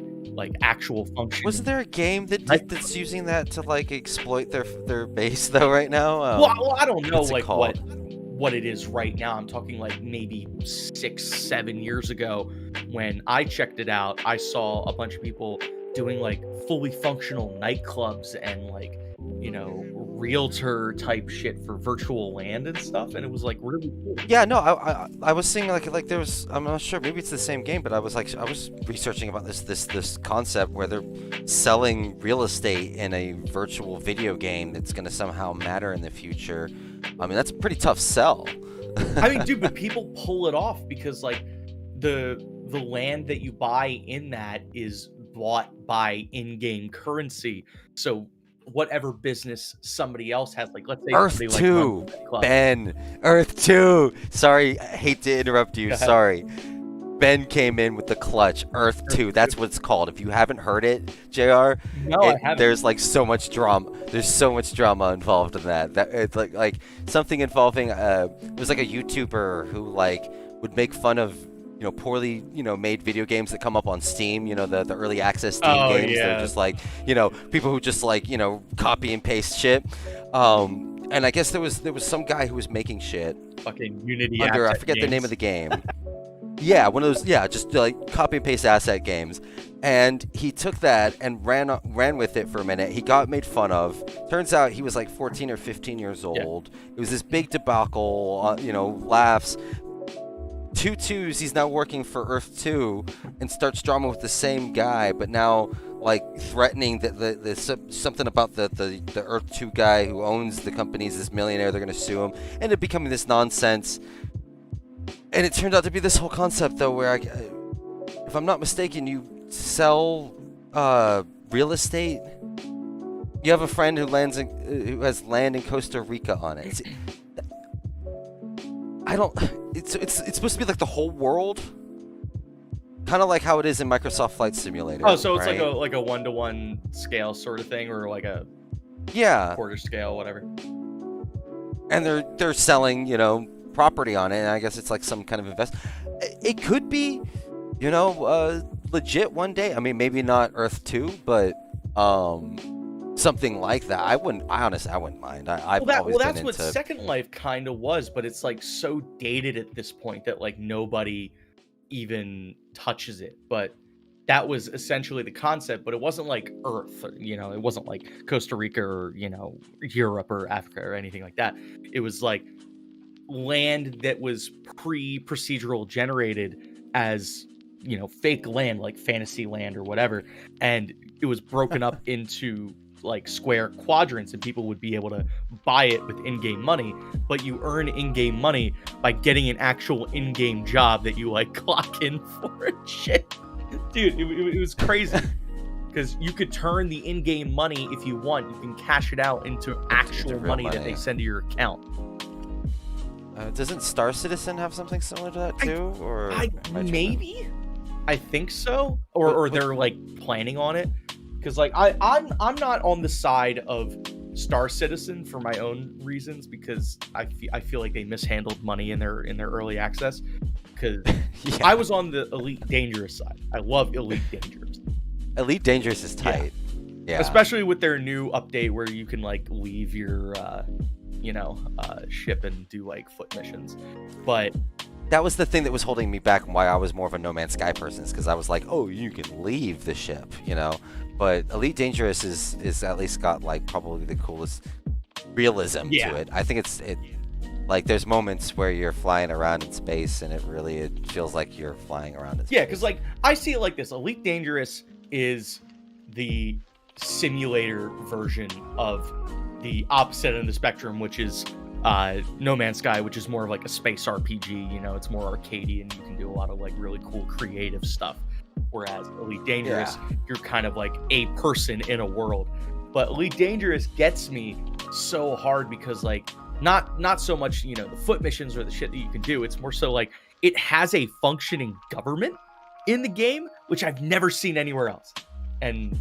actual functions. Wasn't there a game that's using that to like exploit their base though right now? Well, I don't know like what it is right now. I'm talking like maybe 6-7 years ago when I checked it out. I saw a bunch of people doing like fully functional nightclubs and like, you know, realtor type shit for virtual land and stuff, and it was like really cool. Yeah, no, I was seeing like there was, I'm not sure, maybe it's the same game, but I was researching about this concept where they're selling real estate in a virtual video game that's going to somehow matter in the future. I mean, that's a pretty tough sell. I mean, dude, but people pull it off because like the land that you buy in that is bought by in-game currency. So whatever business somebody else has, like let's say Earth 2, Ben, Earth 2. Sorry, I hate to interrupt you. Sorry. Ben came in with the clutch. Earth 2. That's what it's called. If you haven't heard it, JR, I haven't. There's like so much drama. There's so much drama involved in that. That it's like something involving it was like a YouTuber who like would make fun of, you know, poorly, you know, made video games that come up on Steam, you know, the early access Steam games. Yeah. They're just like, you know, people who just like, you know, copy and paste shit. And I guess there was some guy who was making shit fucking Unity under, I forget the name of the game. Yeah, one of those, yeah, just like copy and paste asset games. And he took that and ran with it for a minute. He got made fun of. Turns out he was like 14 or 15 years old. Yeah. It was this big debacle, you know, laughs. 2-2s, he's now working for Earth 2 and starts drama with the same guy, but now like threatening that the something about the Earth 2 guy who owns the company is this millionaire, they're going to sue him, and it becoming this nonsense. And it turned out to be this whole concept though where if I'm not mistaken, you sell real estate. You have a friend who has land in Costa Rica on it. It's supposed to be like the whole world, kind of like how it is in Microsoft Flight Simulator. Oh, so it's right? like a 1-to-1 scale sort of thing, or like a quarter scale, whatever. And they're selling, you know, property on it, and I guess it's like some kind of investment. It could be, you know, legit one day. I mean, maybe not Earth 2, but something like that. I honestly, I wouldn't mind. I've always that's been what into. Second Life kind of was, but it's like so dated at this point that like nobody even touches it. But that was essentially the concept, but it wasn't like Earth, you know, it wasn't like Costa Rica or, you know, Europe or Africa or anything like that. It was like land that was procedural generated as, you know, fake land, like fantasy land or whatever. And it was broken up into like square quadrants, and people would be able to buy it with in-game money, but you earn in-game money by getting an actual in-game job that you like clock in for and shit. Dude, it was crazy. Because you could turn the in-game money if you want. You can cash it out into actual money that they send to your account. Doesn't Star Citizen have something similar to that too? Maybe? I think so. Or they're like planning on it. Because like I'm not on the side of Star Citizen for my own reasons, because I feel like they mishandled money in their early access. Because yeah. I was on the Elite Dangerous side. I love Elite Dangerous. Elite Dangerous is tight. Yeah. Especially with their new update where you can like leave your ship and do like foot missions. But that was the thing that was holding me back and why I was more of a No Man's Sky person, is because I was like, oh, you can leave the ship, you know. But Elite Dangerous is at least got like probably the coolest realism to it. I think it like there's moments where you're flying around in space and it feels like you're flying around in space. Yeah, because like I see it like this. Elite Dangerous is the simulator version of the opposite end of the spectrum, which is No Man's Sky, which is more of like a space RPG. You know, it's more arcadey and you can do a lot of like really cool creative stuff. Whereas Elite Dangerous, you're kind of like a person in a world. But Elite Dangerous gets me so hard because like not so much, you know, the foot missions or the shit that you can do. It's more so like it has a functioning government in the game, which I've never seen anywhere else. And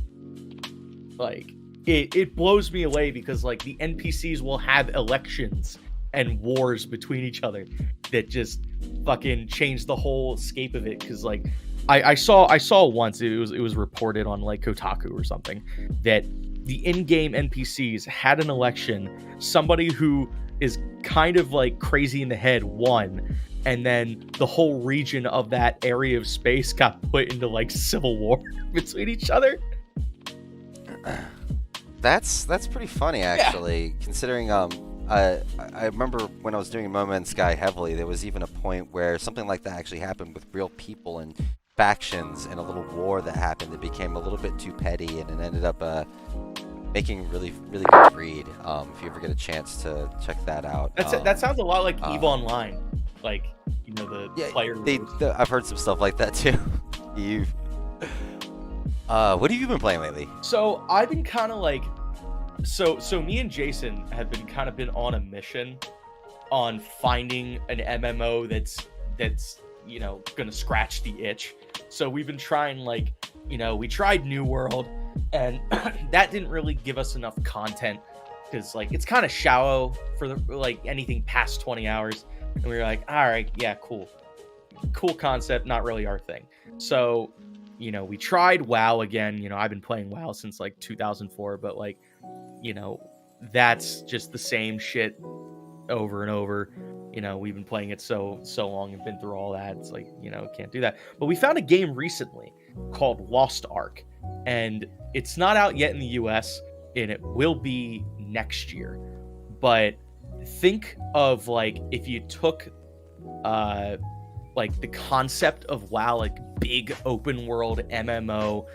like it blows me away because like the NPCs will have elections and wars between each other that just fucking change the whole scape of it. Because like I saw once it was reported on like Kotaku or something that the in-game NPCs had an election. Somebody who is kind of like crazy in the head won, and then the whole region of that area of space got put into like civil war between each other. That's pretty funny actually, considering I remember when I was doing No Man's Sky heavily, there was even a point where something like that actually happened with real people and factions in a little war that happened that became a little bit too petty, and it ended up making really good read. If you ever get a chance to check that out. That sounds a lot like EVE Online, like, you know, the player. I've heard some stuff like that too. EVE. What have you been playing lately? So I've been kind of like, so me and Jason have been on a mission on finding an MMO that's you know gonna scratch the itch. So we've been trying, like, you know, we tried New World, and that didn't really give us enough content because like it's kind of shallow for the like anything past 20 hours, and we were like, all right, yeah, cool concept, not really our thing. So, you know, we tried WoW again. You know, I've been playing WoW since like 2004, but like, you know, that's just the same shit over and over. You know, we've been playing it so long and been through all that. It's like, you know, can't do that. But we found a game recently called Lost Ark, and it's not out yet in the US, and it will be next year. But think of like if you took like the concept of WoW, like big open world MMO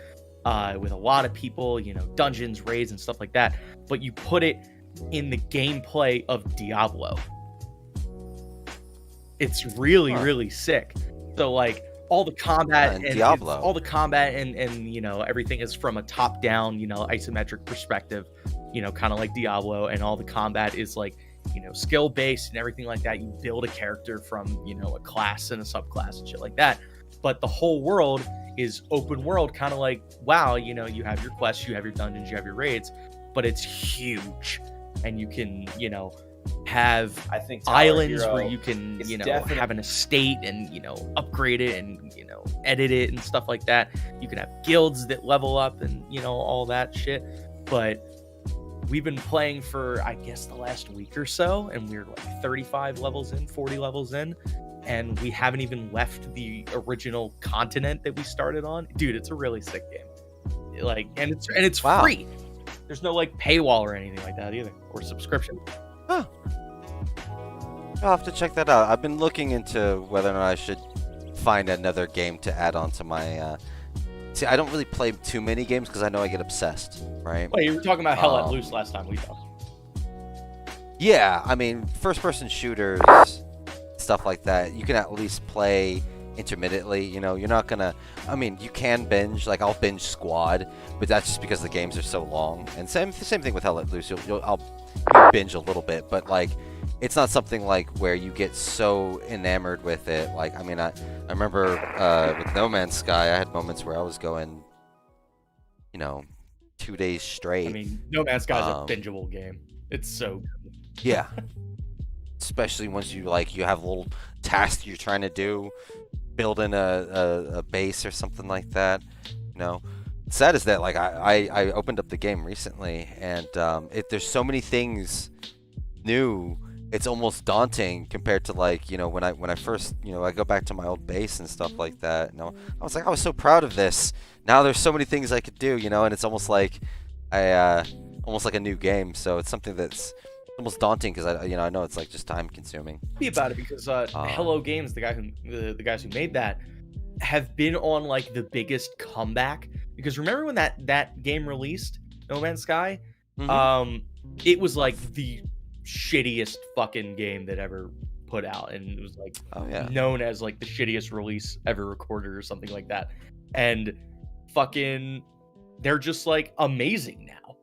with a lot of people, you know, dungeons, raids, and stuff like that, but you put it in the gameplay of Diablo. It's really sick. So like all the combat and Diablo, all the combat and you know, everything is from a top down, you know, isometric perspective, you know, kind of like Diablo, and all the combat is like, you know, skill based and everything like that. You build a character from, you know, a class and a subclass and shit like that. But the whole world is open world, kind of like WoW. You know, you have your quests, you have your dungeons, you have your raids, but it's huge, and you can, you know, have I think Tower islands Hero where you can, is you know, definite- have an estate and, you know, upgrade it and, you know, edit it and stuff like that. You can have guilds that level up and, you know, all that shit. But we've been playing for, I guess, the last week or so, and we're like 35 levels in, 40 levels in, and we haven't even left the original continent that we started on. Dude, it's a really sick game. Like, and it's Wow. free. There's no like paywall or anything like that either, or subscription. Huh. I'll have to check that out. I've been looking into whether or not I should find another game to add on to my. See, I don't really play too many games because I know I get obsessed, right? Wait, you were talking about Hell Let Loose last time we talked. Yeah, I mean, first-person shooters, stuff like that, you can at least play intermittently. You know, you're not gonna. I mean, you can binge. Like, I'll binge Squad, but that's just because the games are so long. And same thing with Hell Let Loose. I'll binge a little bit, but like, it's not something like where you get so enamored with it. Like, I mean, I remember with No Man's Sky, I had moments where I was going, you know, 2 days straight. I mean, No Man's Sky is a bingeable game. It's so good. Yeah. Especially once you have a little task you're trying to do, building a base or something like that. You know, sad is that like I opened up the game recently, and there's so many things new. It's almost daunting compared to like, you know, when I first, you know, I go back to my old base and stuff like that. You know, I was like, I was so proud of this. Now there's so many things I could do, you know, and it's almost like almost like a new game. So it's something that's almost daunting because I know it's like just time consuming. Be about it because Hello Games, the guys who made that, have been on like the biggest comeback. Because remember when that game released, No Man's Sky, it was like the shittiest fucking game that ever put out, and it was like known as like the shittiest release ever recorded or something like that. And fucking, they're just like amazing now,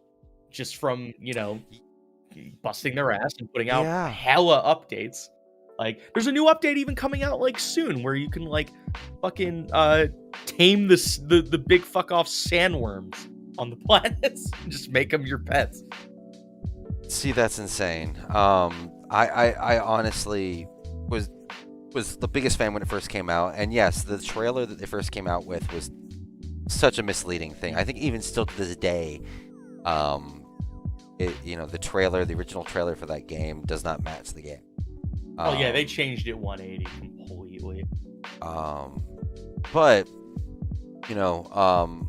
just from, you know, busting their ass and putting out hella updates. Like, there's a new update even coming out like soon where you can like fucking tame the big fuck off sandworms on the planets and just make them your pets. See, that's insane. I honestly was the biggest fan when it first came out, and yes, the trailer that they first came out with was such a misleading thing. I think even still to this day, you know, the original trailer for that game does not match the game. Oh yeah, they changed it 180 completely. But you know,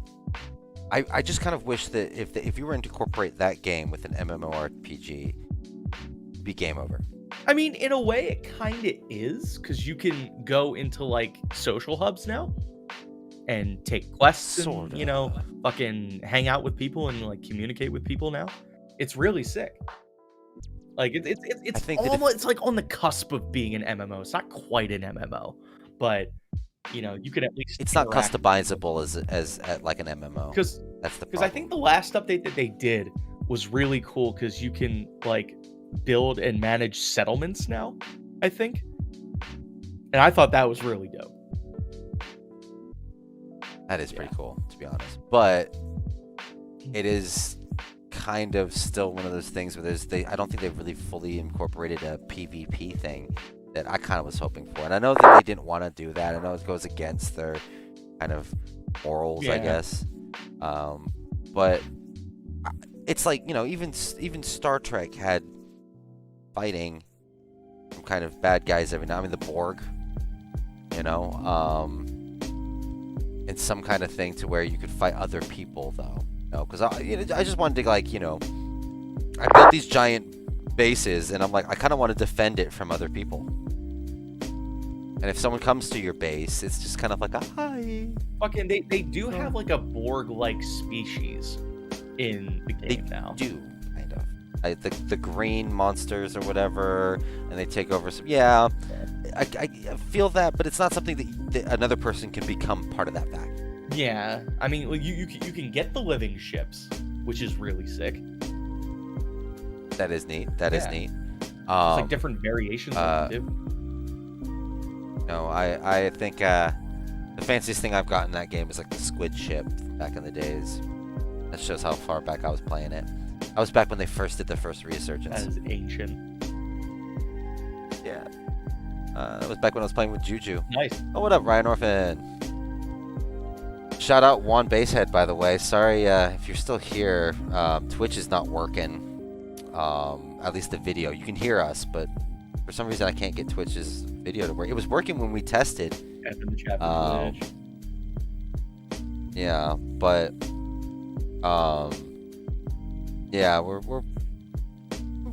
I just kind of wish that if you were to incorporate that game with an MMORPG, it'd be game over. I mean, in a way, it kind of is, because you can go into like social hubs now and take quests and, you know, fucking hang out with people and like communicate with people now. It's really sick. Like it's almost it's like on the cusp of being an MMO. It's not quite an MMO, but you know, you could at least. It's not customizable as like an MMO. Because I think the last update that they did was really cool because you can like build and manage settlements now, I think, and I thought that was really dope. That is pretty cool, to be honest. But it is kind of still one of those things where I don't think they've really fully incorporated a PvP thing that I kind of was hoping for. And I know that they didn't want to do that. I know it goes against their kind of morals, I guess. But it's like, you know, even Star Trek had fighting some kind of bad guys every now. I mean, the Borg, you know, and some kind of thing to where you could fight other people, though. Because I just wanted to, like, you know, I built these giant bases, and I'm like, I kind of want to defend it from other people. And if someone comes to your base, it's just kind of like a hi. Fucking, they do have like a Borg-like species in the game now. They do, kind of. The green monsters or whatever, and they take over some. Yeah, I feel that, but it's not something that another person can become part of that fact. Yeah, I mean, you can get the living ships, which is really sick. That is neat. That is neat. It's like different variations of it, too. No, I think the fanciest thing I've gotten in that game is like the squid ship back in the days. That shows how far back I was playing it. I was back when they first did the first resurgence. That is ancient. That was back when I was playing with Juju. Nice. Oh, what up, Ryan Orphan? Shout out Juan Basehead, by the way. Sorry if you're still here. Twitch is not working. At least the video. You can hear us, but for some reason I can't get Twitch's video to work. It was working when we tested. After the chat Yeah, but yeah,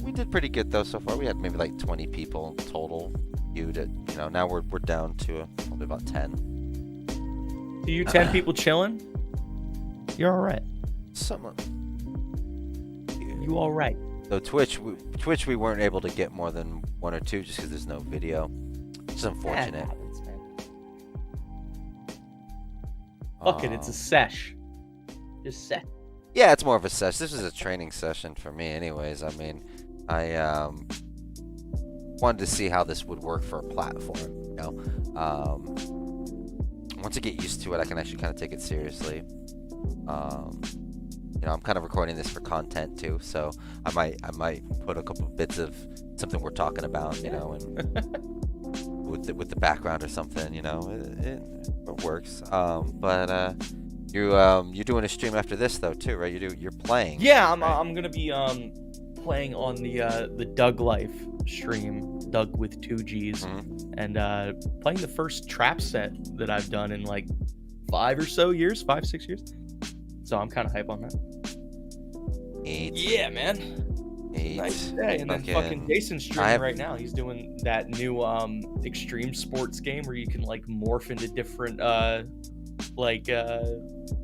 we did pretty good though so far. We had maybe like 20 people total viewed it. You know, now we're down to probably about 10. Do you 10 people chilling? You're all right. Someone. You all right? So Twitch we weren't able to get more than 1 or 2 just because there's no video. It's unfortunate. That happens, man. Fuck it, it's a sesh. Just sesh. Yeah, it's more of a session. This is a training session for me anyways. I mean, I wanted to see how this would work for a platform, you know. Once I get used to it, I can actually kind of take it seriously. You know, I'm kind of recording this for content too, so I might put a couple of bits of something we're talking about, you know, and with the background or something, you know, it works. But you're doing a stream after this though too, right? You're playing. Yeah, right? I'm gonna be playing on the Doug Life stream, Doug with 2 G's, and playing the first trap set that I've done in like 5 or so years, 5, 6 years. So I'm kind of hype on that. 8. Yeah, man. 8. Nice day. And then fucking Jason's streaming right now. He's doing that new extreme sports game where you can like morph into different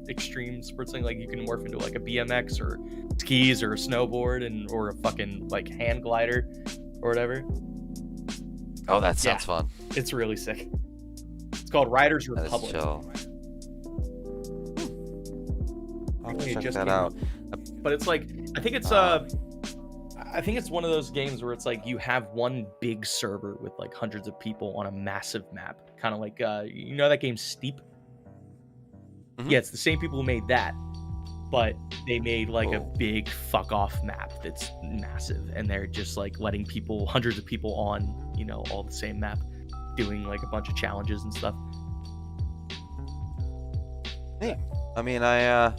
extreme sports thing. Like you can morph into like a BMX or skis or a snowboard or a fucking like hand glider or whatever. Oh, that sounds fun. It's really sick. It's called Riders Republic. Chill. I'll check Just that out. But it's like I think it's one of those games where it's like you have one big server with like hundreds of people on a massive map, kind of like you know that game Steep. Mhm. Yeah, it's the same people who made that, but they made like a Whoa. big fuck off map that's massive, and they're just like letting people, hundreds of people on, you know, all the same map, doing like a bunch of challenges and stuff. I mean, I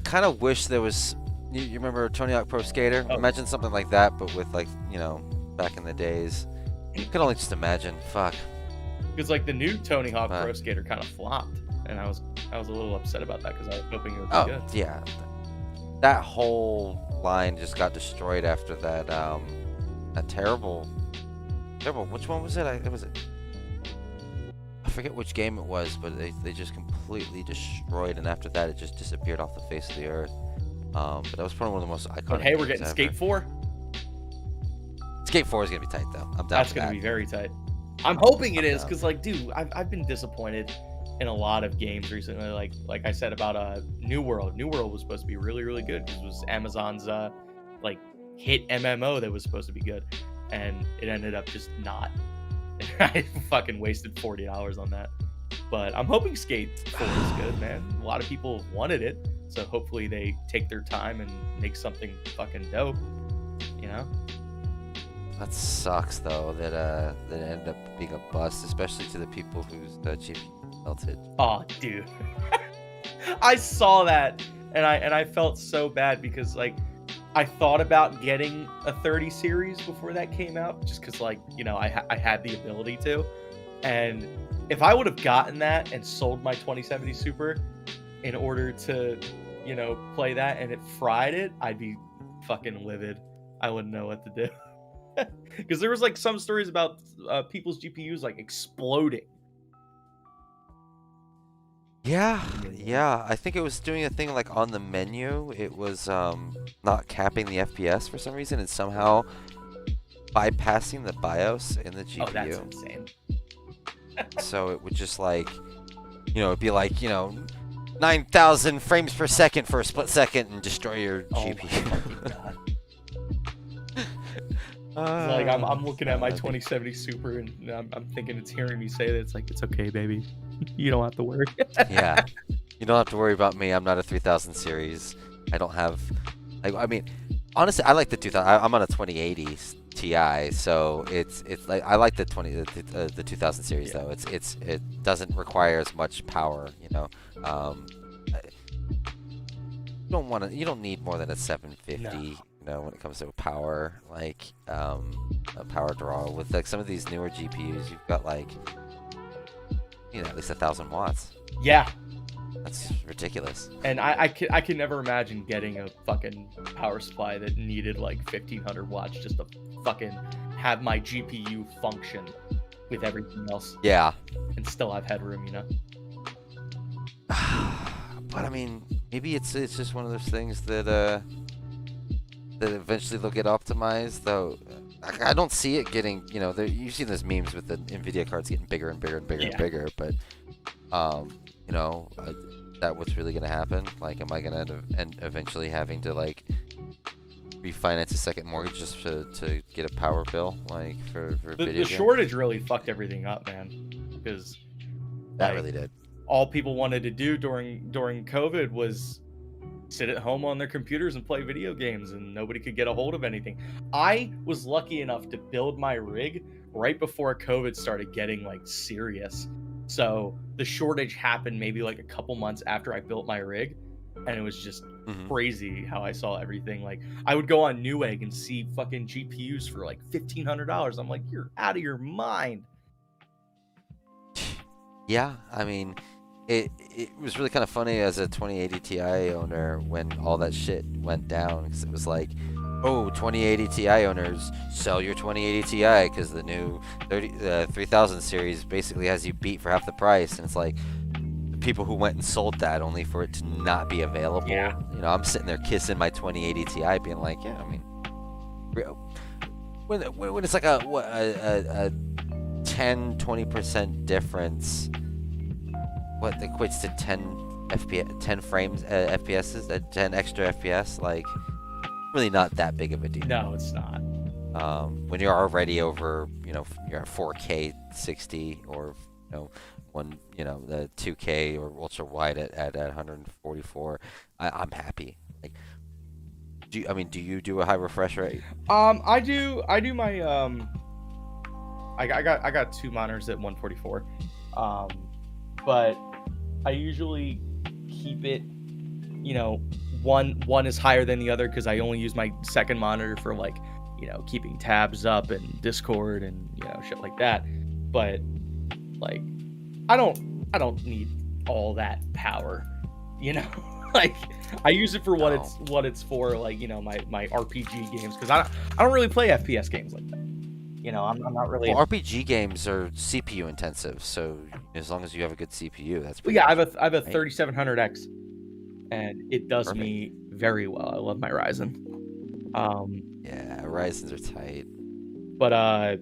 kind of wish there was. You remember Tony Hawk Pro Skater? Oh. Imagine something like that, but with like, you know, back in the days. You can only just imagine. Fuck. Because like the new Tony Hawk Pro Skater kind of flopped, and I was a little upset about that because I was hoping it would be good. Yeah. That whole line just got destroyed after that. That terrible. Which one was it? I forget which game it was, but they just completely destroyed, and after that, it just disappeared off the face of the earth. But that was probably one of the most iconic. But hey, we're games getting ever. Skate 4. Skate 4 is gonna be tight though. I'm down. That's for gonna that. be very tight. I'm hoping it I'm is, down. because like, dude, I've been disappointed in a lot of games recently. Like I said about New World. New World was supposed to be really, really good because it was Amazon's like hit MMO that was supposed to be good, and it ended up just not. I fucking wasted $40 on that. But I'm hoping Skate 4 is good, man. A lot of people wanted it, so hopefully they take their time and make something fucking dope. You know? That sucks though that that it ended up being a bust, especially to the people whose GPU melted. Oh, dude. I saw that and I felt so bad because like I thought about getting a 30 series before that came out just because like, you know, I had the ability to. And if I would have gotten that and sold my 2070 Super in order to, you know, play that and it fried it, I'd be fucking livid. I wouldn't know what to do. Because there was like some stories about people's GPUs like exploding. Yeah. I think it was doing a thing like on the menu. It was not capping the FPS for some reason and somehow bypassing the BIOS in the GPU. Oh, that's insane. So it would just like, you know, it'd be like, you know, 9,000 frames per second for a split second and destroy your GPU. My fucking God. Like I'm looking at my 2070 Super and I'm thinking it's hearing me say that it's like, it's okay, baby. You don't have to worry. Yeah, you don't have to worry about me. I'm not a 3000 series. I don't have. I mean, honestly, I like the 2000. I'm on a 2080 Ti, so it's like I like the 2000 series Yeah. though. It doesn't require as much power, you know. You don't need more than a 750, No. you know, when it comes to power, like a power draw. With like some of these newer GPUs, you've got like, you know, at least 1,000 watts. Yeah, That's ridiculous. and I can never imagine getting a fucking power supply that needed like 1,500 watts just to fucking have my GPU function with everything else Yeah. and still have headroom, you know? But I mean, maybe it's just one of those things that that eventually they'll get optimized. Though I don't see it getting, you know, you've seen those memes with the Nvidia cards getting bigger and bigger and bigger and Yeah. bigger. But you know, is that what's really gonna happen? Like, am I gonna end eventually having to like refinance a second mortgage just to get a power bill, like for video The games? shortage really fucked everything up, man, because That like, really did. all people wanted to do during COVID was sit at home on their computers and play video games, and nobody could get a hold of anything. I was lucky enough to build my rig right before COVID started getting like serious. So the shortage happened maybe like a couple months after I built my rig, and it was just Mhm. crazy how I saw everything. Like I would go on Newegg and see fucking GPUs for like $1,500. I'm like, you're out of your mind. Yeah, I mean, it was really kind of funny as a 2080 Ti owner when all that shit went down, because it was like, oh, 2080 Ti owners, sell your 2080 Ti because the new 3000 series basically has you beat for half the price, and it's like the people who went and sold that only for it to not be available. Yeah. You know, I'm sitting there kissing my 2080 Ti, being like, yeah, I mean, when it's like a 10-20% difference, what equates to 10 FPS, 10 frames FPSs, 10 extra FPS, like really not that big of a deal. No, it's not. When you're already over, you know, you're at 4K 60, or you know, the 2K or ultra wide at 144, I'm happy. Like, do you do a high refresh rate? I do my I got two monitors at 144. But I usually keep it, you know, one is higher than the other because I only use my second monitor for like, you know, keeping tabs up and Discord and, you know, shit like that. But like I don't need all that power, you know. Like I use it for what it's for, like, you know, my RPG games, because I don't really play FPS games like that. You know, I'm not really. Well, RPG games are CPU intensive, so as long as you have a good CPU, that's But pretty yeah, I much have a right? 3700X, and it does Perfect. me very well. I love my Ryzen. Yeah, Ryzen's are tight. But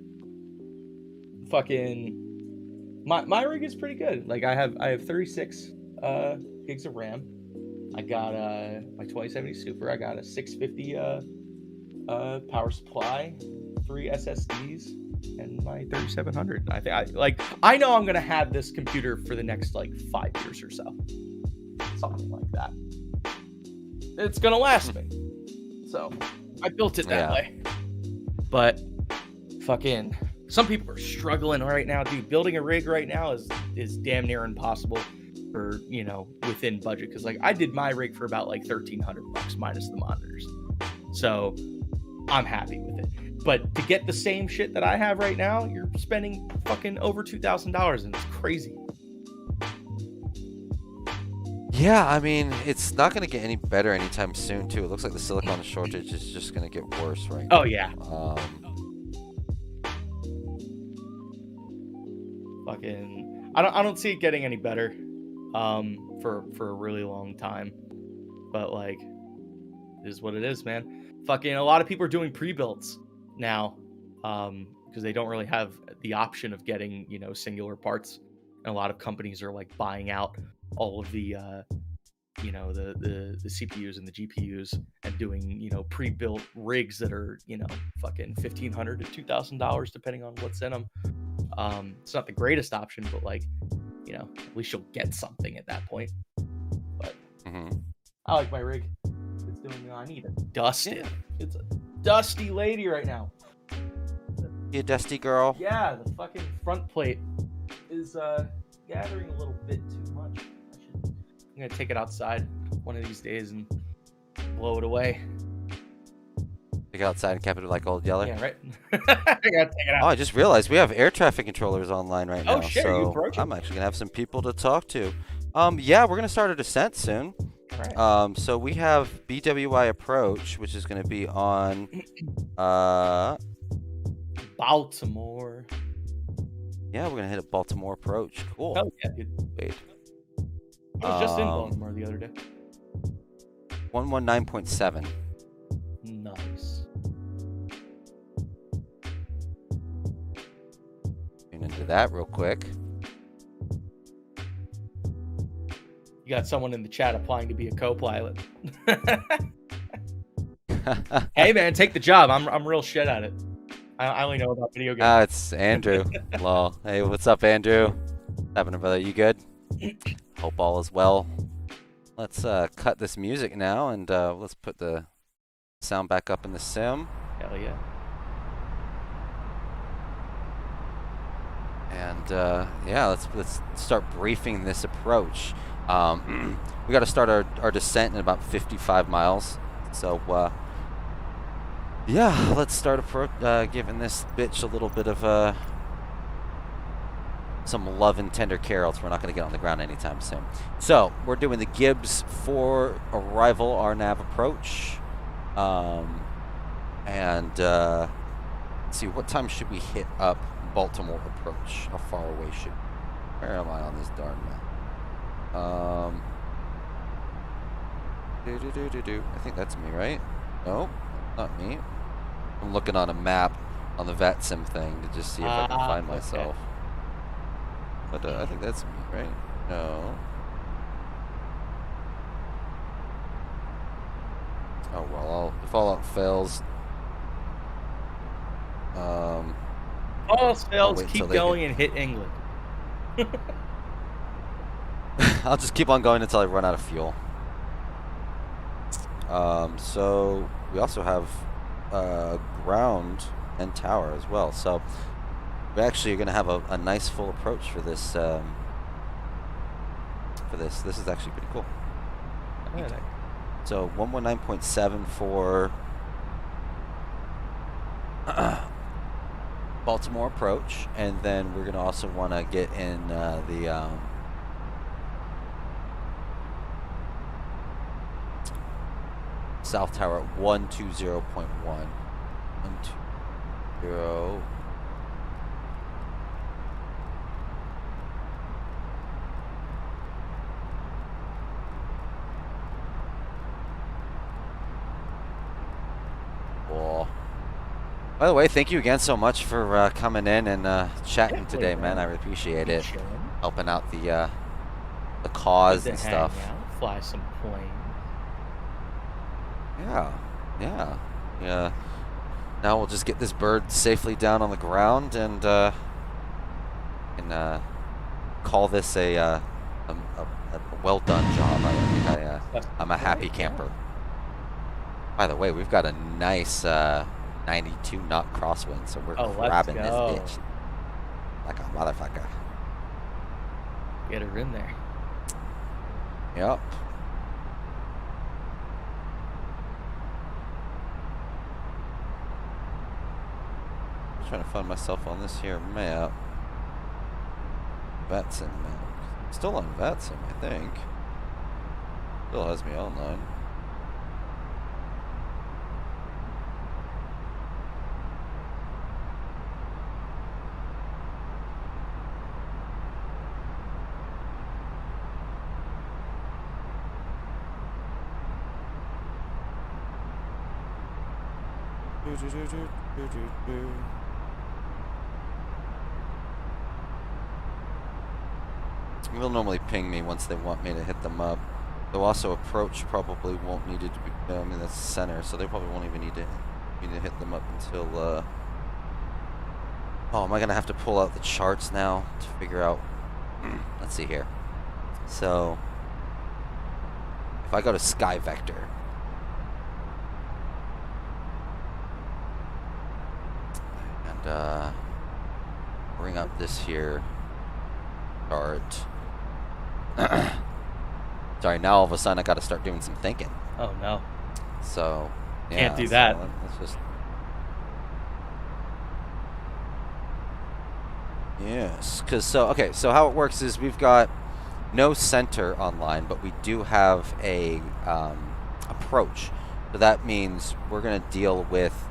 fucking my rig is pretty good. Like I have 36 gigs of RAM. I got my 2070 Super. I got a 650 power supply, 3 SSDs, and my 3700. I know I'm gonna have this computer for the next like 5 years or so, something like that. It's gonna last me. So I built it that way. But fucking some people are struggling right now, dude. Building a rig right now is damn near impossible for, you know, within budget, because like I did my rig for about like $1,300 minus the monitors. So I'm happy with it. But to get the same shit that I have right now, you're spending fucking over $2,000, and it's crazy. Yeah, I mean, it's not going to get any better anytime soon, too. It looks like the silicon shortage is just going to get worse right now. Oh yeah. Fucking I don't see it getting any better for a really long time. But like, it is what it is, man. Fucking a lot of people are doing pre-builds now because they don't really have the option of getting, you know, singular parts, and a lot of companies are like buying out all of the you know, the CPUs and the GPUs, and doing, you know, pre-built rigs that are, you know, fucking $1,500 to $2,000 depending on what's in them. It's not the greatest option, but like, you know, at least you'll get something at that point. But I like my rig. It's doing. I need to dust it. It's a dusty lady right now. You dusty girl. Yeah, the fucking front plate is gathering a little bit too much. I'm gonna take it outside one of these days and blow it away. Take it outside and cap it like Old Yeller. Yeah, right. I gotta take it Oh, out. I just realized we have air traffic controllers online right now. Oh, shit, are you so approaching? I'm actually gonna have some people to talk to. Yeah, we're gonna start a descent soon. All right. So we have BWI approach, which is gonna be on Baltimore. yeah, we're gonna hit a Baltimore approach. Cool. Oh yeah, dude. Wait. I was just in Baltimore the other day. 119.7. Nice. Tune into that real quick. You got someone in the chat applying to be a co-pilot. Hey man, take the job. I'm real shit at it. I only know about video games. It's Andrew. Lol. Hey, what's up, Andrew? What's happening, brother? You good? Hope all is well. Let's cut this music now and let's put the sound back up in the sim. Hell yeah. And yeah, let's start briefing this approach. We got to start our descent in about 55 miles. So yeah, let's start giving this bitch a little bit of some love and tender care, else we're not going to get on the ground anytime soon. So we're doing the Gibbs for arrival RNAV approach. And let's see, what time should we hit up Baltimore approach? How far away should? Where am I on this darn map? I think that's me, right? No, not me. I'm looking on a map on the VetSim thing to just see if I can find myself. But I think that's me, right? No. Oh well, if all else fails, All else fails, wait keep till they going and hit England. I'll just keep on going until I run out of fuel. So we also have ground and tower as well. So we actually are going to have a nice full approach for this. This is actually pretty cool. So 119.7 for Baltimore approach, and then we're going to also want to get in the South Tower at 120.1. 120. Cool. By the way, thank you again so much for coming in and chatting today, man. I really appreciate it. Helping out the cause and stuff. Fly some planes. Yeah. Now we'll just get this bird safely down on the ground and call this a well done job. I think I'm a happy camper. By the way, we've got a nice 92 knot crosswind, so we're grabbing this bitch like a motherfucker. Get her in there. Yep. I'm trying to find myself on this here map. VetSim map. Still on VetSim, I think. Still has me online. They'll normally ping me once they want me to hit them up. They'll also approach probably won't need it to be, I mean that's center, so they probably won't even need to hit them up until oh, am I gonna have to pull out the charts now to figure out let's see here. So if I go to Sky Vector, and and bring up this here chart. Sorry, now all of a sudden I got to start doing some thinking. Oh no. So yeah, Can't do that. So let's just. Yes, because so how it works is we've got no center online, but we do have a approach. So that means we're going to deal with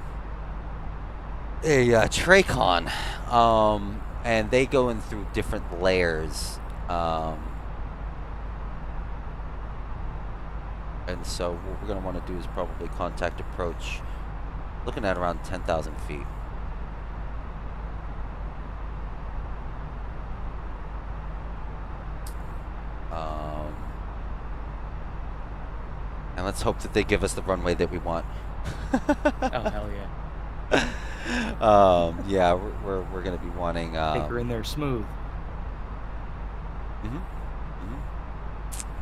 a Tracon, and they go in through different layers. And so what we're going to want to do is probably contact approach, looking at around 10,000 feet. And let's hope that they give us the runway that we want. Oh hell yeah. Yeah, we're gonna be wanting. Take her in there smooth.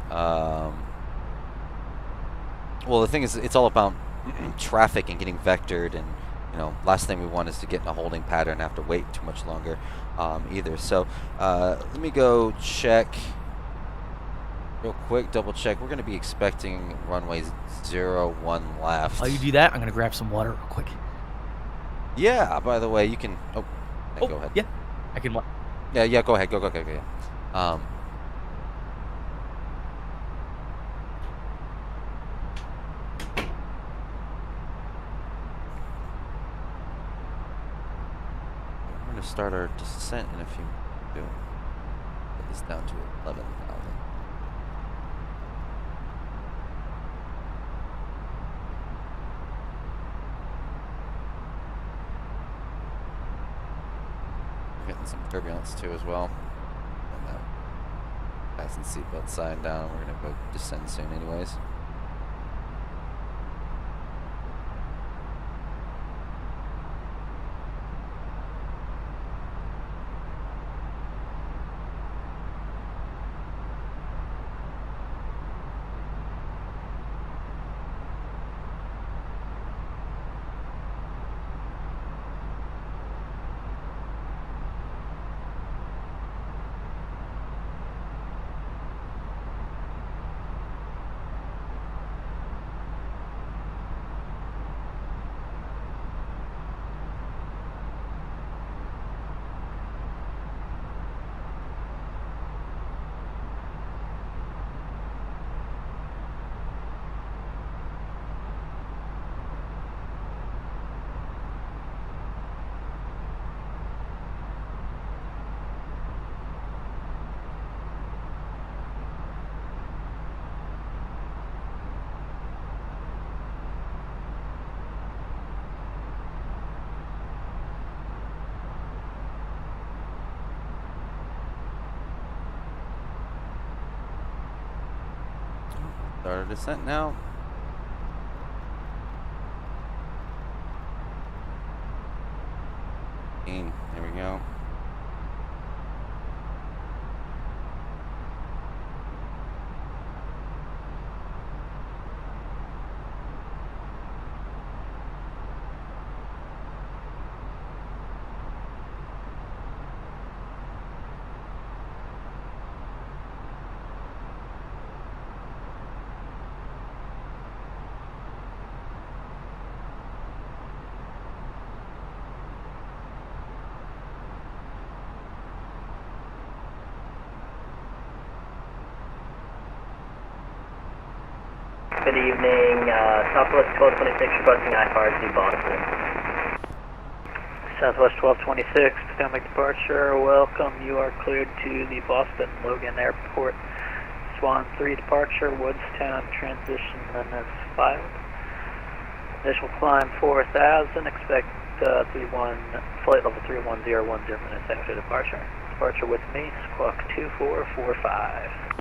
Well, the thing is, it's all about traffic and getting vectored, and last thing we want is to get in a holding pattern and have to wait too much longer, either. So let me go check real quick, double check. We're going to be expecting runway 01 left. While you do that, I'm gonna grab some water real quick. Yeah. By the way, you can. Oh, Oh, go ahead. yeah. I can. Yeah. Go ahead. Go. Yeah. We're going to start our descent in a few minutes. Get this down to 11,000. We're getting some turbulence too as well. And fasten seatbelt sign down. We're going to go descend soon anyways. Start our descent now. There we go. Good evening, Southwest 1226 requesting IFR to Boston. Southwest 1226, Potomac departure. Welcome. You are cleared to the Boston Logan Airport. Swan 3 departure, Woodstown transition limits filed. Initial climb 4,000. Expect flight level 31010 minutes after departure. Departure with me, squawk 2445.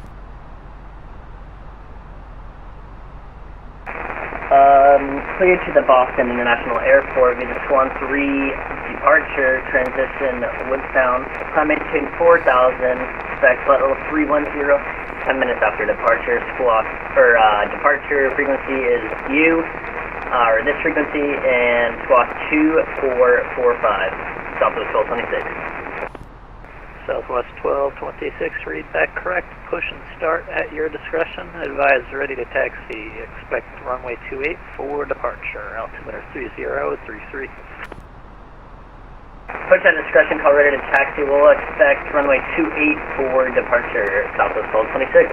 Cleared to the Boston International Airport via Swan 3 departure, transition Woodstown. Climb maintain 4,000, expect flight level 310, 10 minutes after departure. Squawk, departure frequency is this frequency, and squawk 2445. Southwest 1226. Southwest 1226, read that correct. Push and start at your discretion. Advise ready to taxi. Expect runway 28 for departure. Altimeter 3033. Push at discretion, call ready to taxi. We'll expect runway 28 for departure. Southwest 1226.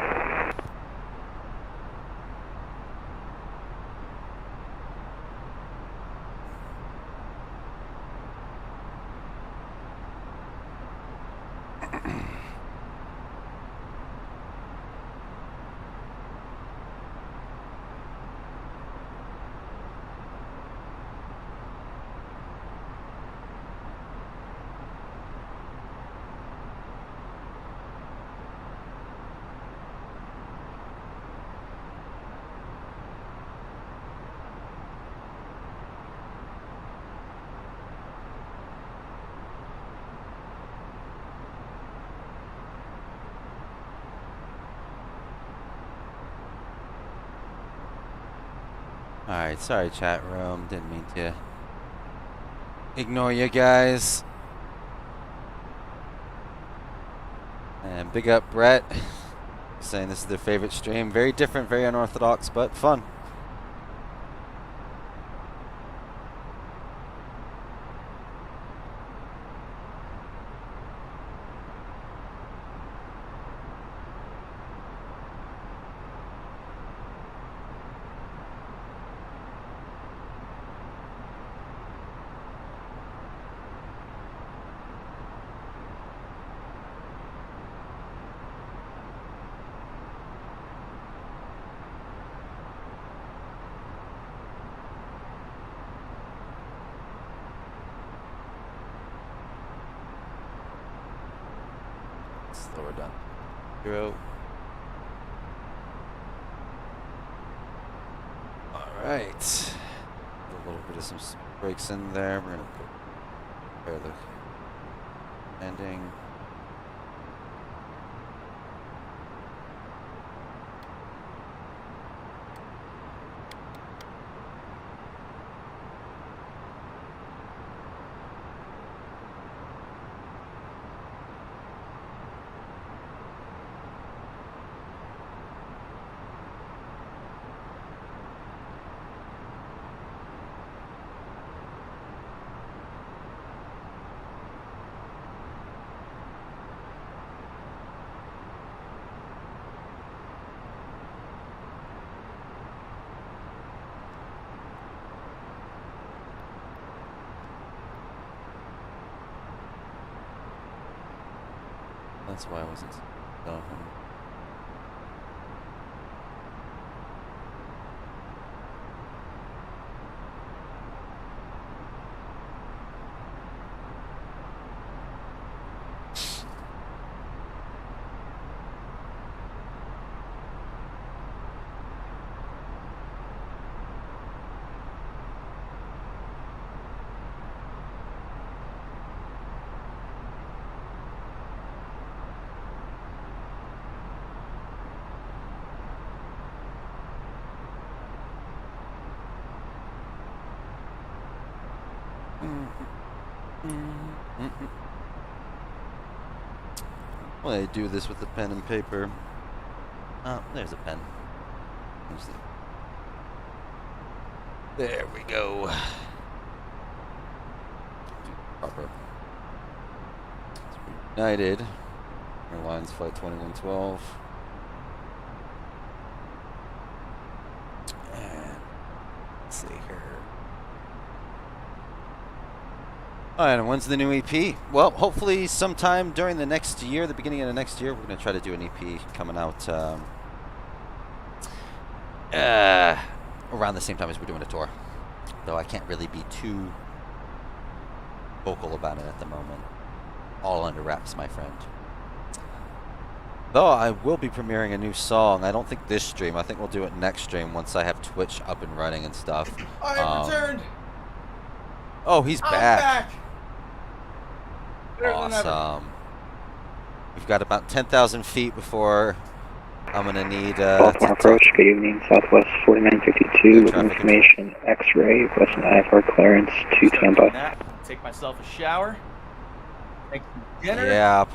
Alright, sorry chat room, didn't mean to ignore you guys. And big up Brett, saying this is their favorite stream. Very different, very unorthodox, but fun. Slower down. 0. Alright. A little bit of some brakes in there. We're gonna prepare the landing. That's why I wasn't done. Well, I do this with the pen and paper. Oh, there's a pen. There we go. Proper. United Airlines Flight 2112. And let's see here. Alright, and when's the new EP? Well, hopefully sometime during the next year, the beginning of the next year, we're going to try to do an EP coming out around the same time as we're doing a tour. Though I can't really be too vocal about it at the moment. All under wraps, my friend. Though I will be premiering a new song. I don't think this stream. I think we'll do it next stream once I have Twitch up and running and stuff. I have returned. Oh, he's back. Better than ever. Awesome. We've got about 10,000 feet before I'm going to need Baltimore approach, good evening, Southwest 4952 with information X-ray, West 9 for clearance to Start standby. doing that, take myself a shower, Thanks for dinner. Yeah,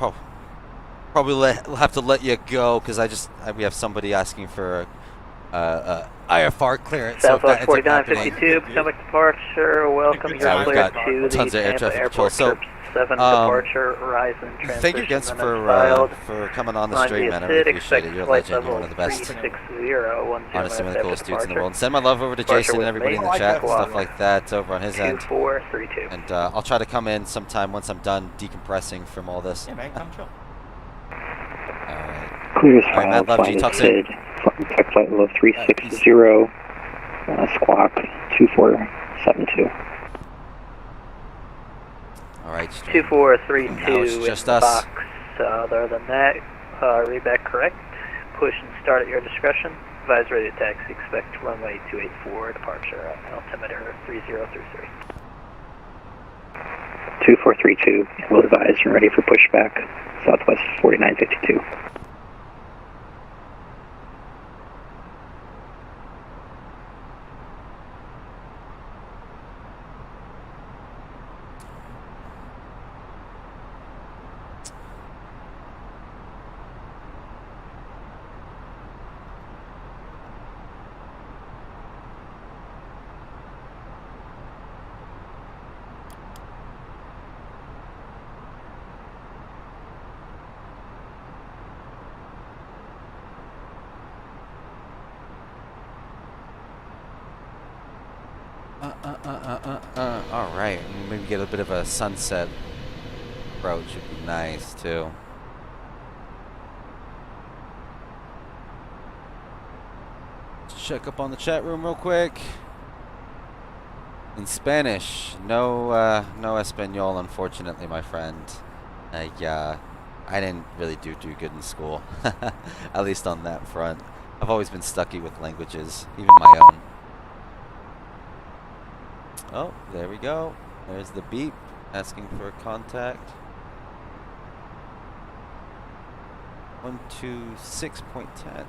probably have to let you go because we have somebody asking for IFR clearance. So if that Southwest ends up happening, 4952, Potomac departure. Welcome. Good You're time. we've cleared got to the tons of air Tampa traffic Airport control. So, Trip 7 departure. Horizon transition. thank you again filed. for coming on the On stream, the man. I really SID, appreciate it. expect You're a flight legend. You're level one of the best. 360, Honestly, one of the coolest dudes in the departure. world. And send my love over to Departure Jason and was everybody in the made. chat and Squawk stuff like that over on his end. 2432. And I'll try to come in sometime once I'm done decompressing from all this. Yeah, man, come chill. Alright. Clear as All right, filed, Matt Love, flying talk soon. SID, flight level 360, squawk 2472. Alright, 2432 Now it's in just the us. box. Other than that, read back correct. Push and start at your discretion. Advise ready to taxi. Expect runway 284 departure. Altimeter 3033. 2432, will advise and ready for pushback, Southwest 4952. Alright, maybe get a bit of a sunset approach would be nice too. Let's check up on the chat room real quick. In Spanish, no Espanol, unfortunately, my friend. I didn't really do good in school, at least on that front. I've always been stucky with languages, even my own. Oh, there we go. There's the beep asking for contact. 126.10.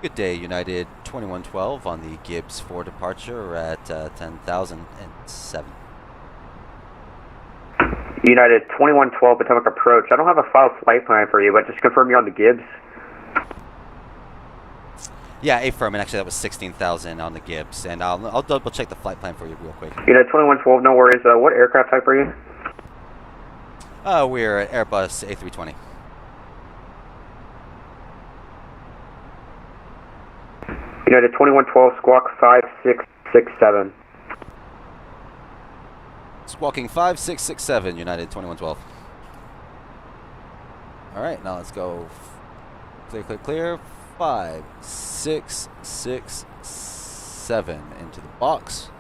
Good day, United 2112 on the Gibbs for departure at 10,007. United 2112 Potomac approach. I don't have a filed flight plan for you, but just confirm you're on the Gibbs. Yeah, affirm, and actually that was 16,000 on the Gibbs, and I'll double check the flight plan for you real quick. United 2112, no worries. What aircraft type are you? We're at Airbus A320. United 2112, squawk 5667. Squawking 5667, United 2112. Alright, now let's go clear, clear, clear. 5667 into the box.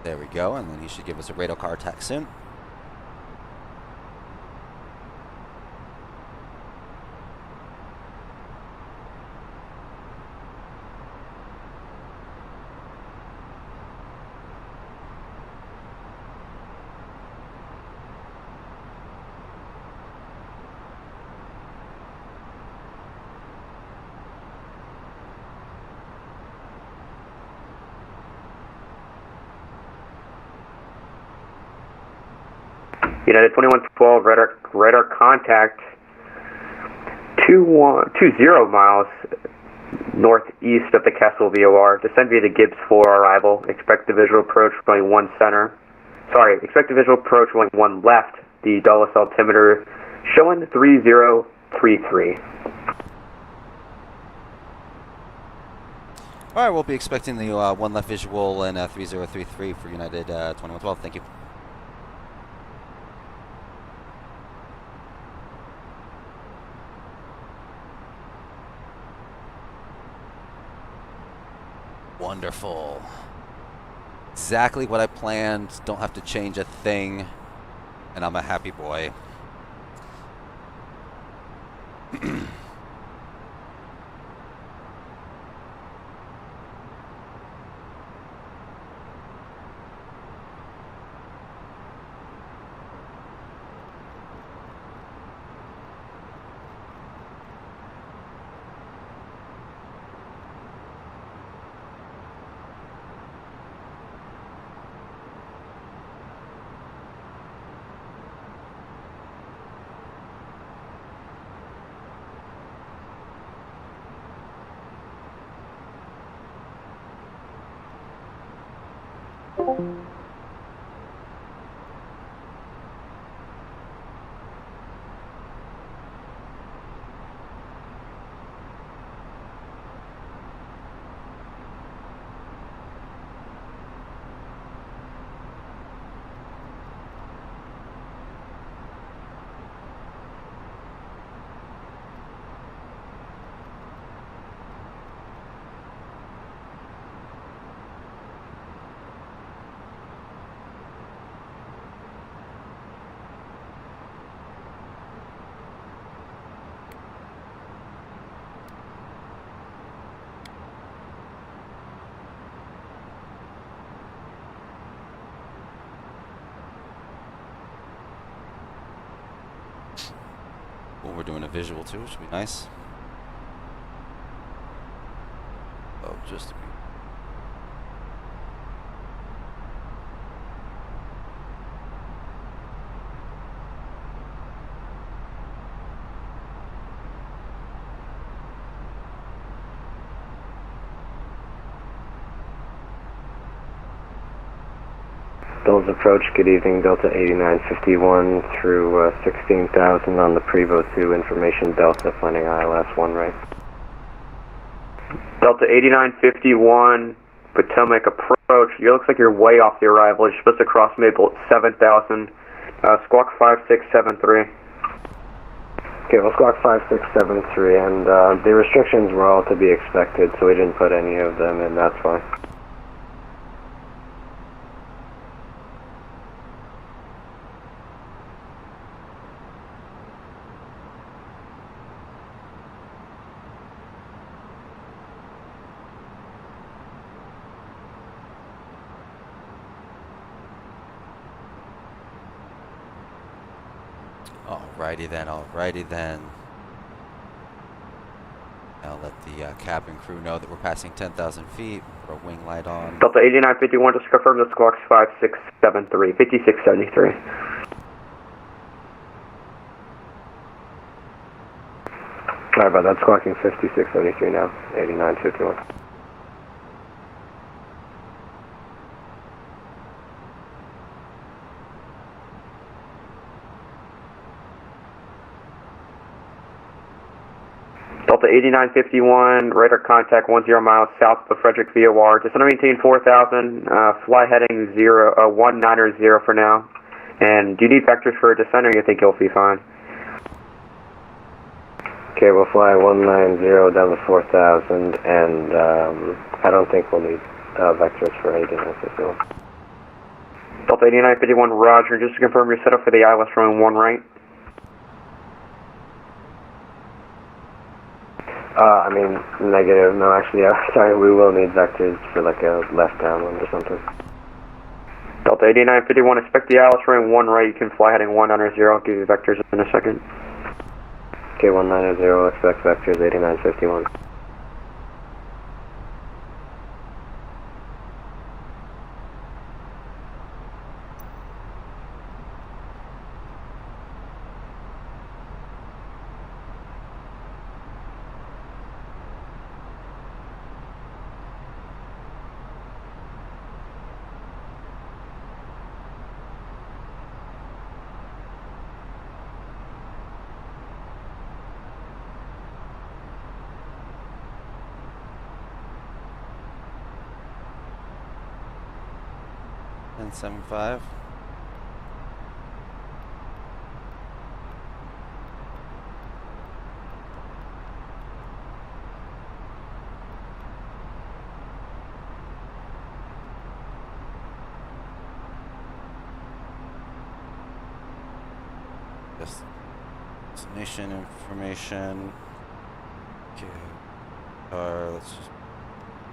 There we go, and then he should give us a radar car attack soon. United 2112, radar contact 20 miles northeast of the Castle VOR. Descend via the Gibbs 4 arrival. Expect the visual approach going 1 center. Sorry, expect the visual approach going 1 left. The Dulles altimeter showing 3033. Alright, we'll be expecting the 1 left visual and 3033 for United 2112. Thank you. Wonderful. Exactly what I planned. Don't have to change a thing. And I'm a happy boy. Well, we're doing a visual too, which should be nice. Oh, just a minute. Bills approach, good evening, Delta 8951 through 16,000 on the Prevo 2, information Delta, finding ILS 1 right. Delta 8951, Potomac approach. You looks like you're way off the arrival. You're supposed to cross Maple at 7,000. Squawk 5673. Okay, well, Squawk 5673, and the restrictions were all to be expected, so we didn't put any of them in, that's fine. Alrighty then. I'll let the cabin crew know that we're passing 10,000 feet. Put our wing light on. Delta 8951, just confirm the Squawk's 5673, 5673. Sorry about that, squawking 5673 now, 8951. Delta 8951, radar contact 10 miles south of Frederick VOR. Descend and maintain 4,000, fly heading 190 for now. And do you need vectors for a descent, or you think you'll be fine? Okay, we'll fly 190 down to 4,000, and I don't think we'll need vectors for 8951. Delta 8951, roger. Just to confirm, you're set up for the ILS runway 1 right. I mean, negative, no, actually, sorry, we will need vectors for like a left downwind or something. Delta 8951, expect the ILS runway 1 right, you can fly heading 190, I'll give you vectors in a second. Okay, 190, expect vectors 8951. And 75. Destination information. Okay. Let's just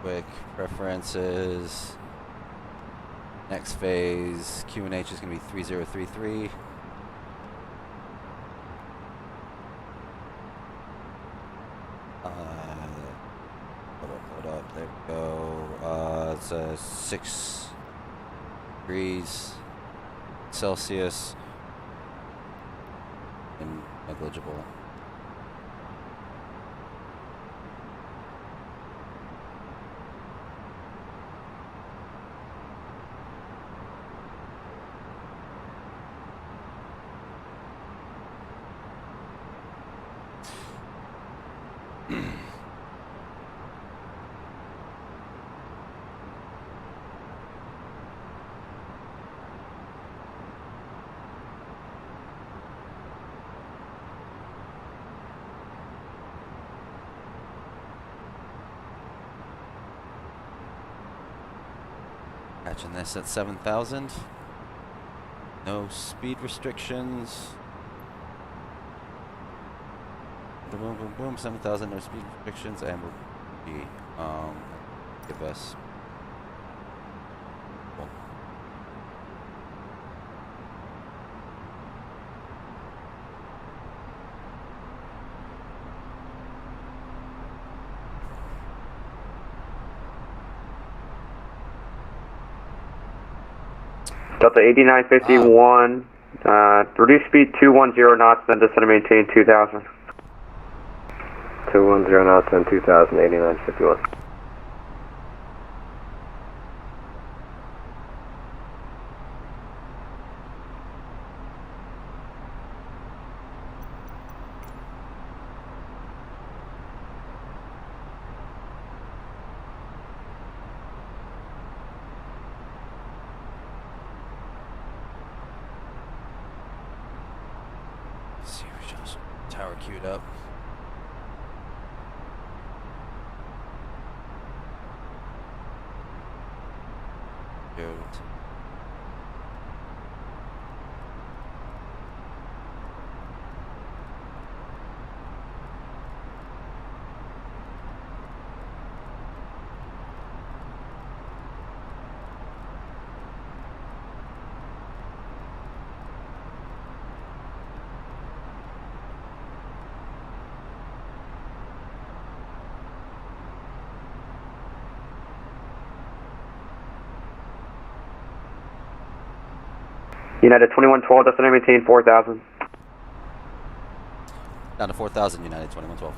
quick preferences. Next phase, QNH is going to be 3033. Hold up, there we go. It's 6 degrees Celsius and negligible. Catching this at 7,000. No speed restrictions. Boom, boom, boom. 7,000. No speed restrictions, and we'll be give us. Cool. Delta 8951, reduce speed 210 knots, then descend and maintain 2000. 210 knots and 2000, 8951. Let's see, we just tower queued up. Good. United 2112, descend and maintain 4000. Down to 4,000, United 2112.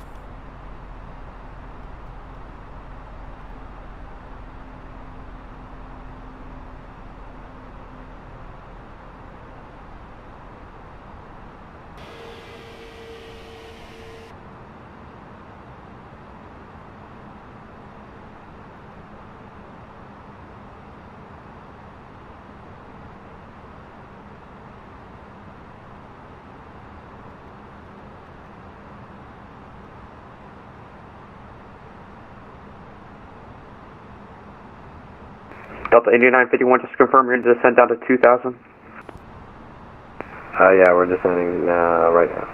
Delta 8951, just confirm you're going to descend down to 2000. Yeah, we're descending right now.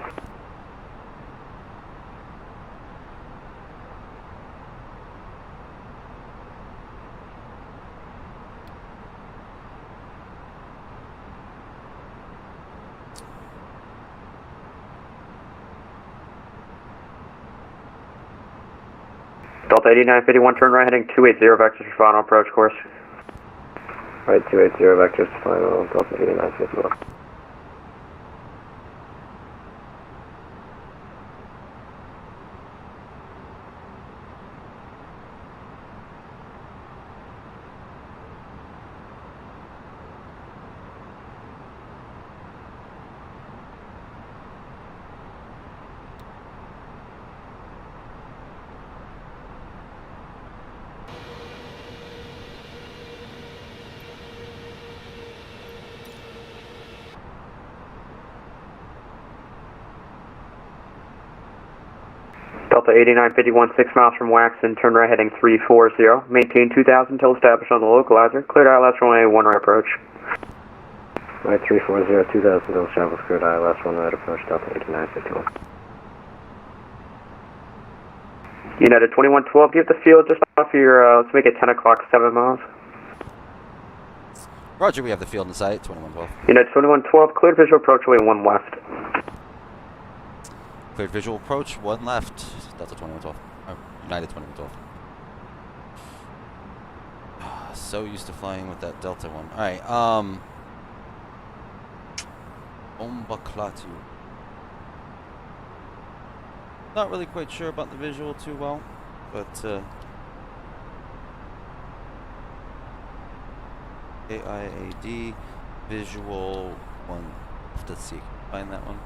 Delta 8951, turn right heading 280 vectors for final approach course. Right, 280 vectors, final, Delta 8951. Delta 8951, 6 miles from Waxon, turn right heading 340. Maintain 2000 until established on the localizer. Cleared ILS runway 1 right approach. Right, 340, 2000 till established, cleared ILS 1 right approach, Delta 8951. United 2112, do you have the field just off your, let's make it 10 o'clock, 7 miles. Roger, we have the field in sight, 2112. United 2112, cleared visual approach way 1 left. Cleared visual approach, 1 left. Delta 2112. Oh, United 2112. So used to flying with that Delta one. Alright, Ombaklatu. Not really quite sure about the visual too well, but AIAD visual 1. Let's see, find that one.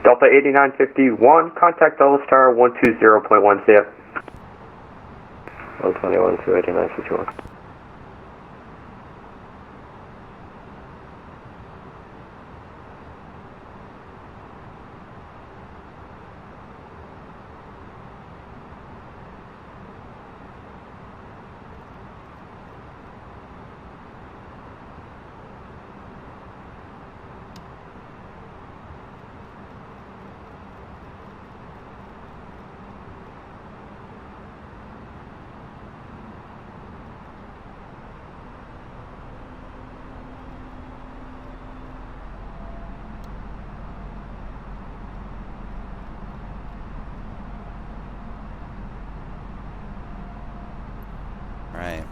Delta 8951, contact Dulles Tower 120.1, see ya. 121 to 8951. Right.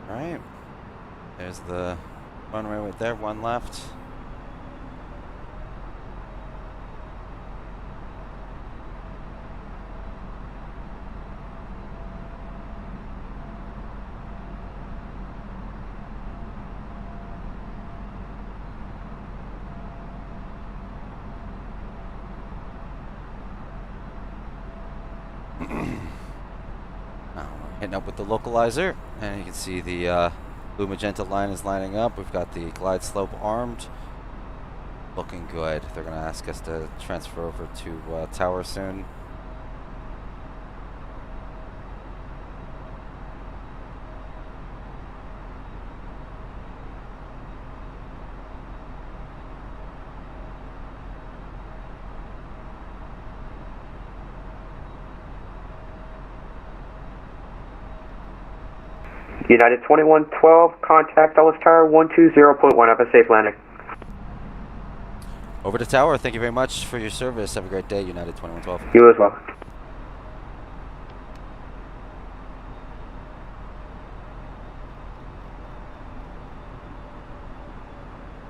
Alright. There's the runway right there, one left. Now we're hitting up with the localizer, and you can see the blue magenta line is lining up. We've got the glide slope armed. Looking good. They're going to ask us to transfer over to tower soon. United 2112, contact Dulles Tower 120.1, have a safe landing. Over to tower. Thank you very much for your service. Have a great day, United 2112. You as well.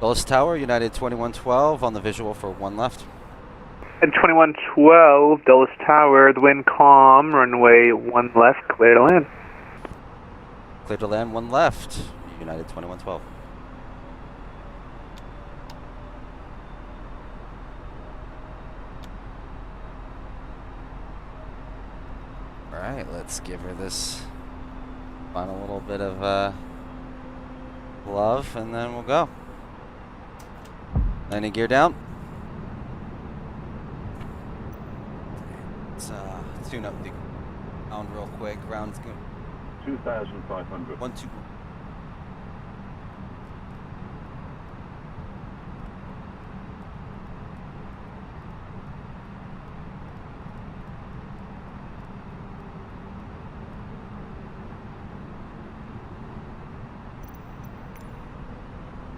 Dulles Tower, United 2112 on the visual for one left. And 2112, Dulles Tower, the wind calm, runway 1 left, clear to land. Clear to land, one left, United 2112. Alright, let's give her this final little bit of love, and then we'll go. Landing gear down. Let's tune up the ground real quick. Ground's good. 2,500. 1, 2.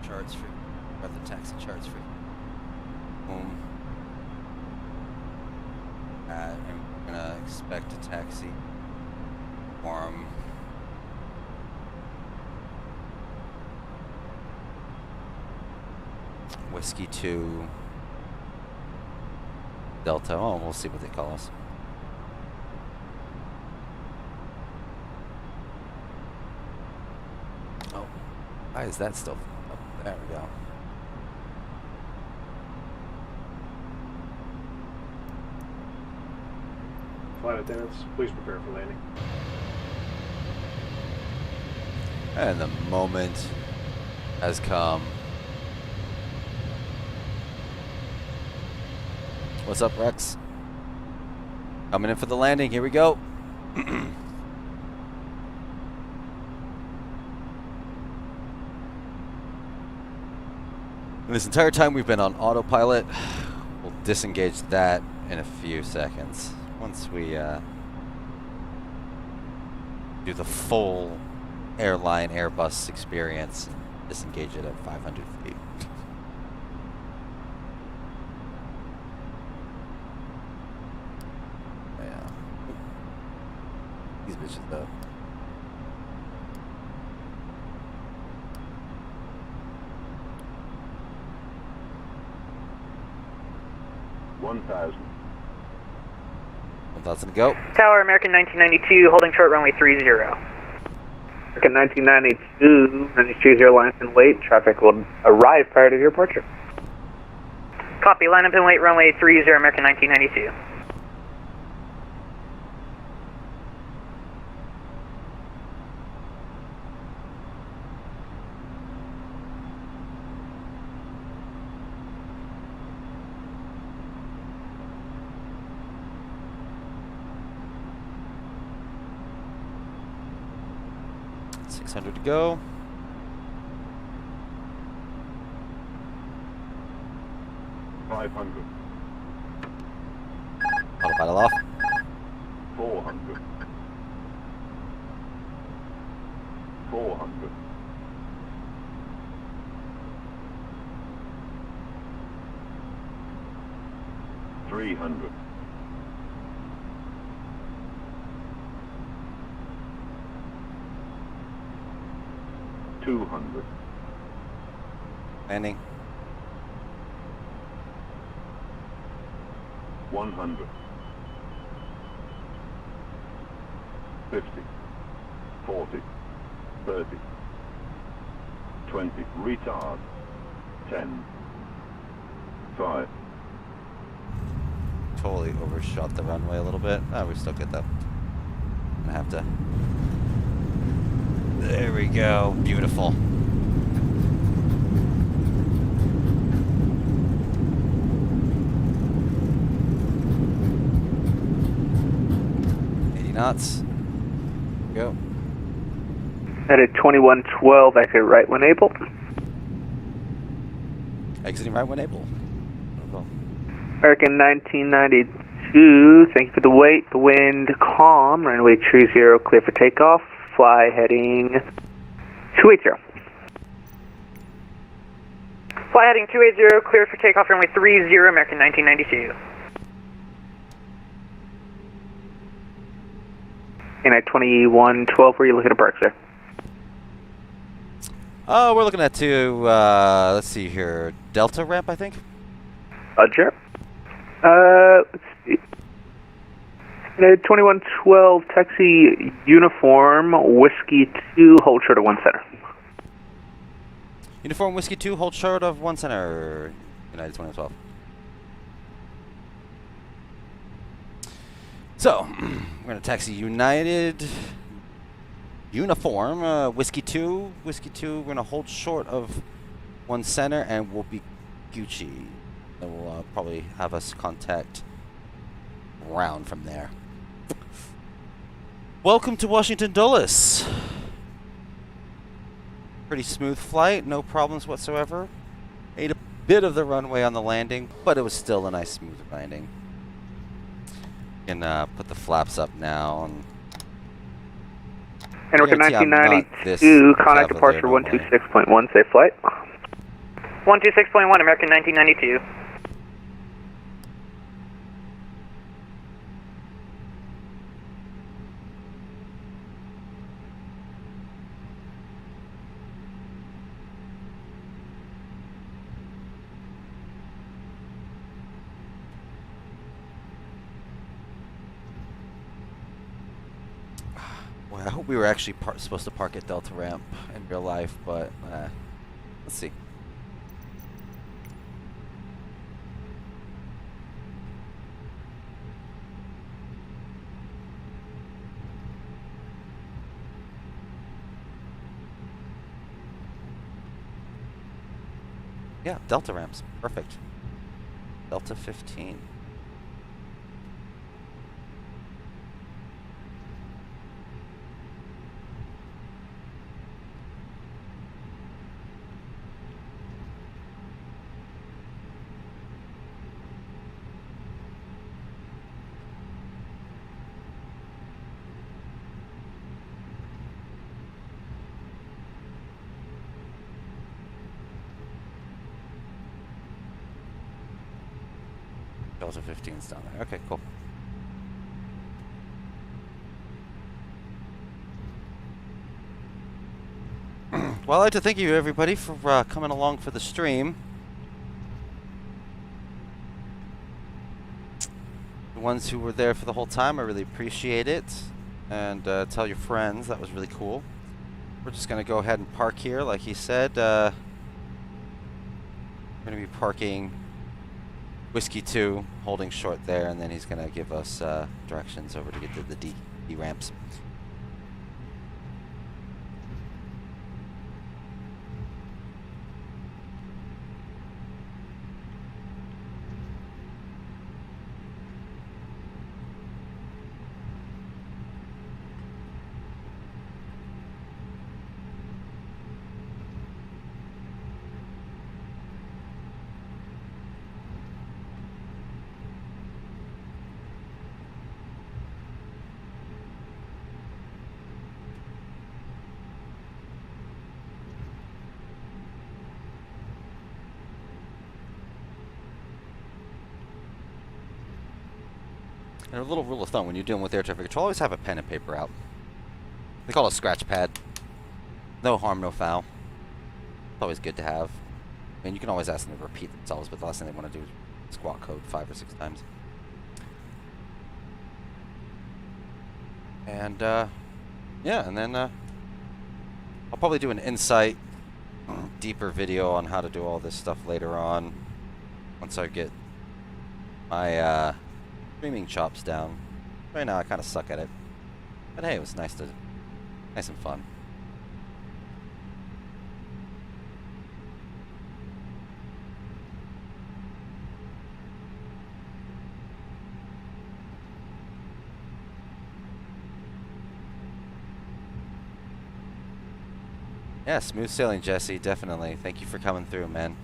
Charts free. Got the taxi charts free. Boom. And we're gonna expect a taxi form. Whiskey 2 Delta. Oh, we'll see what they call us. Oh, why is that still up? There we go. Flight attendants, please prepare for landing. And the moment has come. What's up, Rex? Coming in for the landing. Here we go. This entire time we've been on autopilot. We'll disengage that in a few seconds. Once we do the full airline Airbus experience and disengage it at 500 feet. Yeah. These bitches though. One thousand. 1,000 to go. Tower, American 1992, holding short runway 30. American 1992, and choose your line and wait. Traffic will arrive prior to your departure. Copy, line up and wait, runway 30, American 1992. $600 to go. $500. Autopilot off. 400. 400. 300. 200. Landing. 100. 50. 40. 30. 20. Retard. 10. 5. Totally overshot the runway a little bit. Oh, we're still good though. Gonna have to. There we go. Beautiful. Knots. Go. Headed 2112, exit right when able. Exiting right when able. American 1992, thank you for the wait. The wind calm, runway 30, clear for takeoff. Fly heading 280. Fly heading 280, clear for takeoff, runway 30, American 1992. And at 2112, where are you looking to park, sir? Oh, we're looking at let's see here, Delta ramp, I think. Roger. Let's see. 2112, taxi uniform, whiskey 2, hold short of 1 center. Uniform Whiskey 2, hold short of 1 center. United 2012. So, we're going to taxi United uniform, Whiskey 2. Whiskey 2, we're going to hold short of 1 center, and we'll be Gucci. Then we'll probably have us contact round from there. Welcome to Washington Dulles. Pretty smooth flight, no problems whatsoever. Ate a bit of the runway on the landing, but it was still a nice smooth landing. Can put the flaps up now. And we're 1992, contact departure 126.1, safe flight. 126.1, American 1992. Well, I hope we were actually supposed to park at Delta Ramp in real life, but let's see. Yeah, Delta Ramps, perfect. Delta 15. Delta 15's down there. Okay, cool. Well, I'd like to thank you, everybody, for coming along for the stream. The ones who were there for the whole time, I really appreciate it. And tell your friends, that was really cool. We're just going to go ahead and park here, like he said. We're going to be parking Whiskey 2, holding short there, and then he's going to give us directions over to get to the D ramps. And a little rule of thumb, when you're dealing with air traffic control, always have a pen and paper out. They call it a scratch pad. No harm, no foul. It's always good to have. And you can always ask them to repeat themselves, but the last thing they want to do is squawk code 5 or 6 times. And, yeah, and then, I'll probably do an insight, deeper video on how to do all this stuff later on. Once I get my, streaming chops down. Right now I kind of suck at it, but hey, it was nice and fun. Yeah, smooth sailing, Jesse, definitely. Thank you for coming through, man.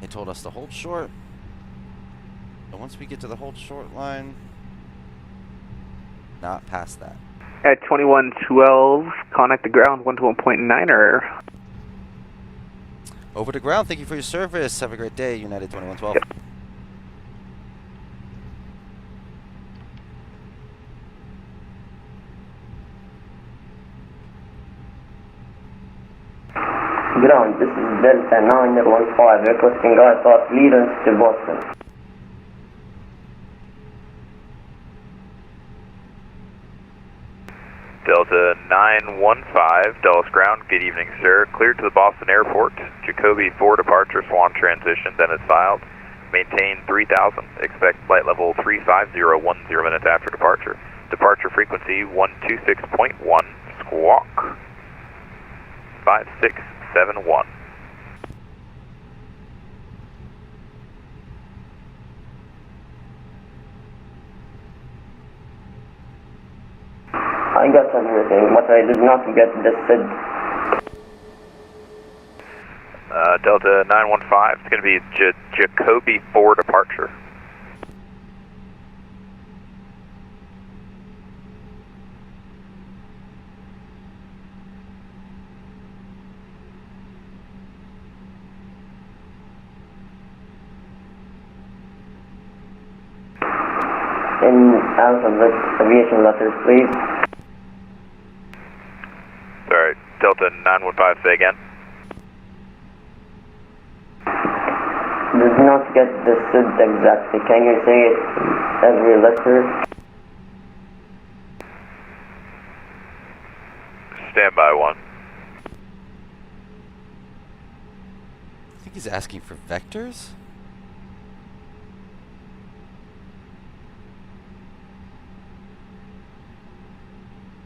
They told us to hold short, but once we get to the hold short line, not past that. At 2112, connect the ground 121.9er. Over to ground, thank you for your service. Have a great day, United 2112. Yep. Ground, this is Delta 915, requesting IPAS clearance to Boston. Delta 915, Dulles Ground, good evening, sir. Cleared to the Boston Airport. Jacoby 4 departure, Swan transition, then it's filed. Maintain 3000, expect flight level 350, 10 minutes after departure. Departure frequency 126.1, squawk 5671. I got everything, but I did not get the SID. Delta 915, it's going to be Jacoby 4 departure. In alphabet aviation letters, please. Sorry, Delta 915, say again. Did not get the SID exactly. Can you say it every letter? Stand by 1. I think he's asking for vectors?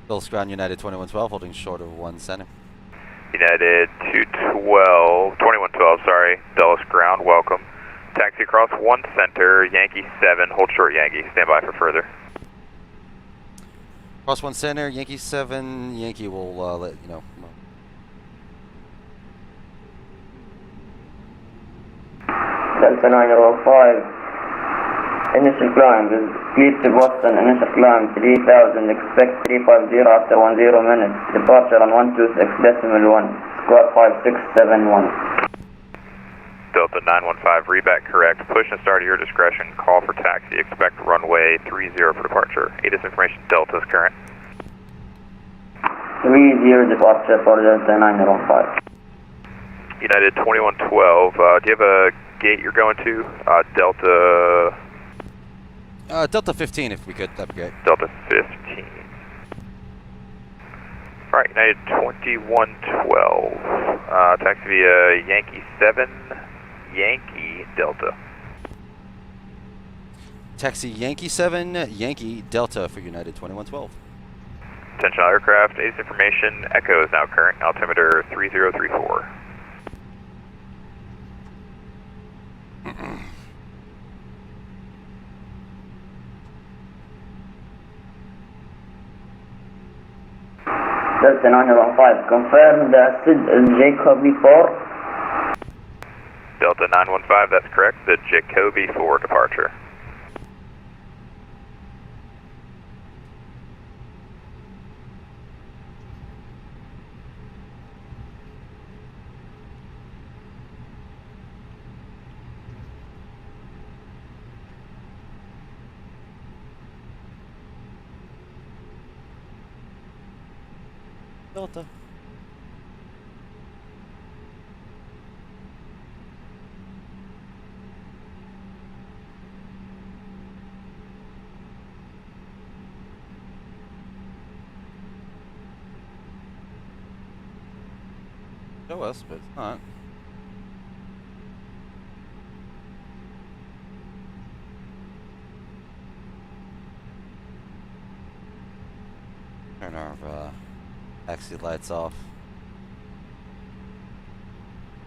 Dulles Ground, United 2112, holding short of 1 center. United 2112, sorry, Dulles Ground, welcome. Taxi across 1 center, Yankee 7, hold short Yankee, stand by for further. Cross 1 center, Yankee 7, Yankee will let you know. Delta 905. Initial climb is clear to Boston. Initial climb 3000. Expect 350 after 10 minutes. Departure on 126.1. Squawk 5671. Delta 915, readback correct. Push and start at your discretion. Call for taxi. Expect runway 30 for departure. ATIS information, Delta is current. 30 departure for Delta 915. United 2112, do you have a gate you're going to? Delta... Delta 15 if we could, that'd be great. Delta 15. Alright, United 2112. Taxi via Yankee 7, Yankee Delta. Taxi Yankee 7, Yankee Delta for United 2112. Attention all aircraft, ACE information, Echo is now current, altimeter 3034. Delta 915, confirm the SID is Jacoby 4. Delta 915, that's correct, the Jacoby 4 departure. Delta. Show us, but it's not. Turn our taxi lights off.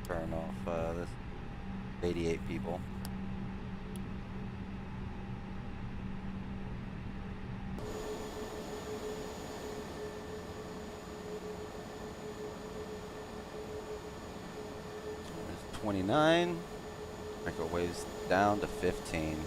Turn off this 88 people. There's 29. Microwaves down to 15.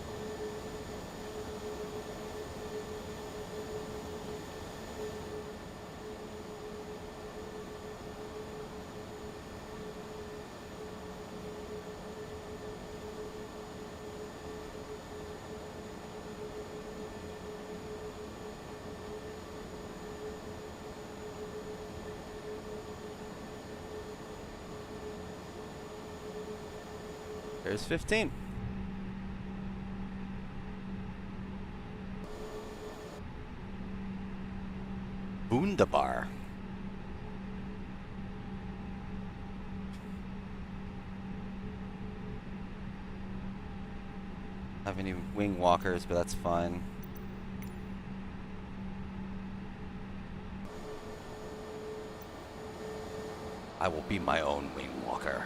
There's 15. Wunderbar. Have any wing walkers, but that's fine. I will be my own wing walker.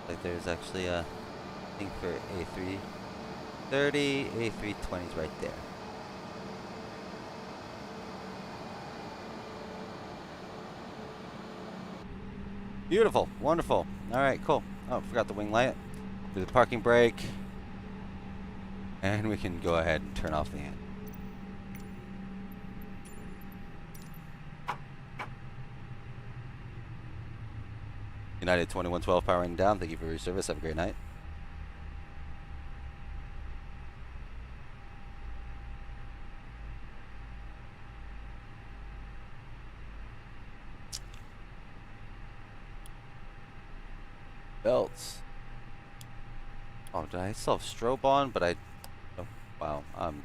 Like there's actually a thing for A330, A320 is right there. Beautiful, wonderful. All right, cool. Oh, forgot the wing light. Do the parking brake, and we can go ahead and turn off the engine. United 2112 powering down. Thank you for your service. Have a great night. Belts. Oh, did I still have strobe on? But oh, wow. I'm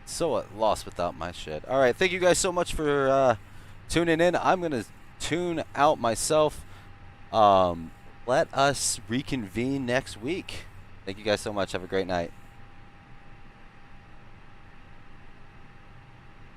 so lost without my shit. All right. Thank you guys so much for tuning in. I'm going to tune out myself. Let us reconvene next week. Thank you guys so much. Have a great night.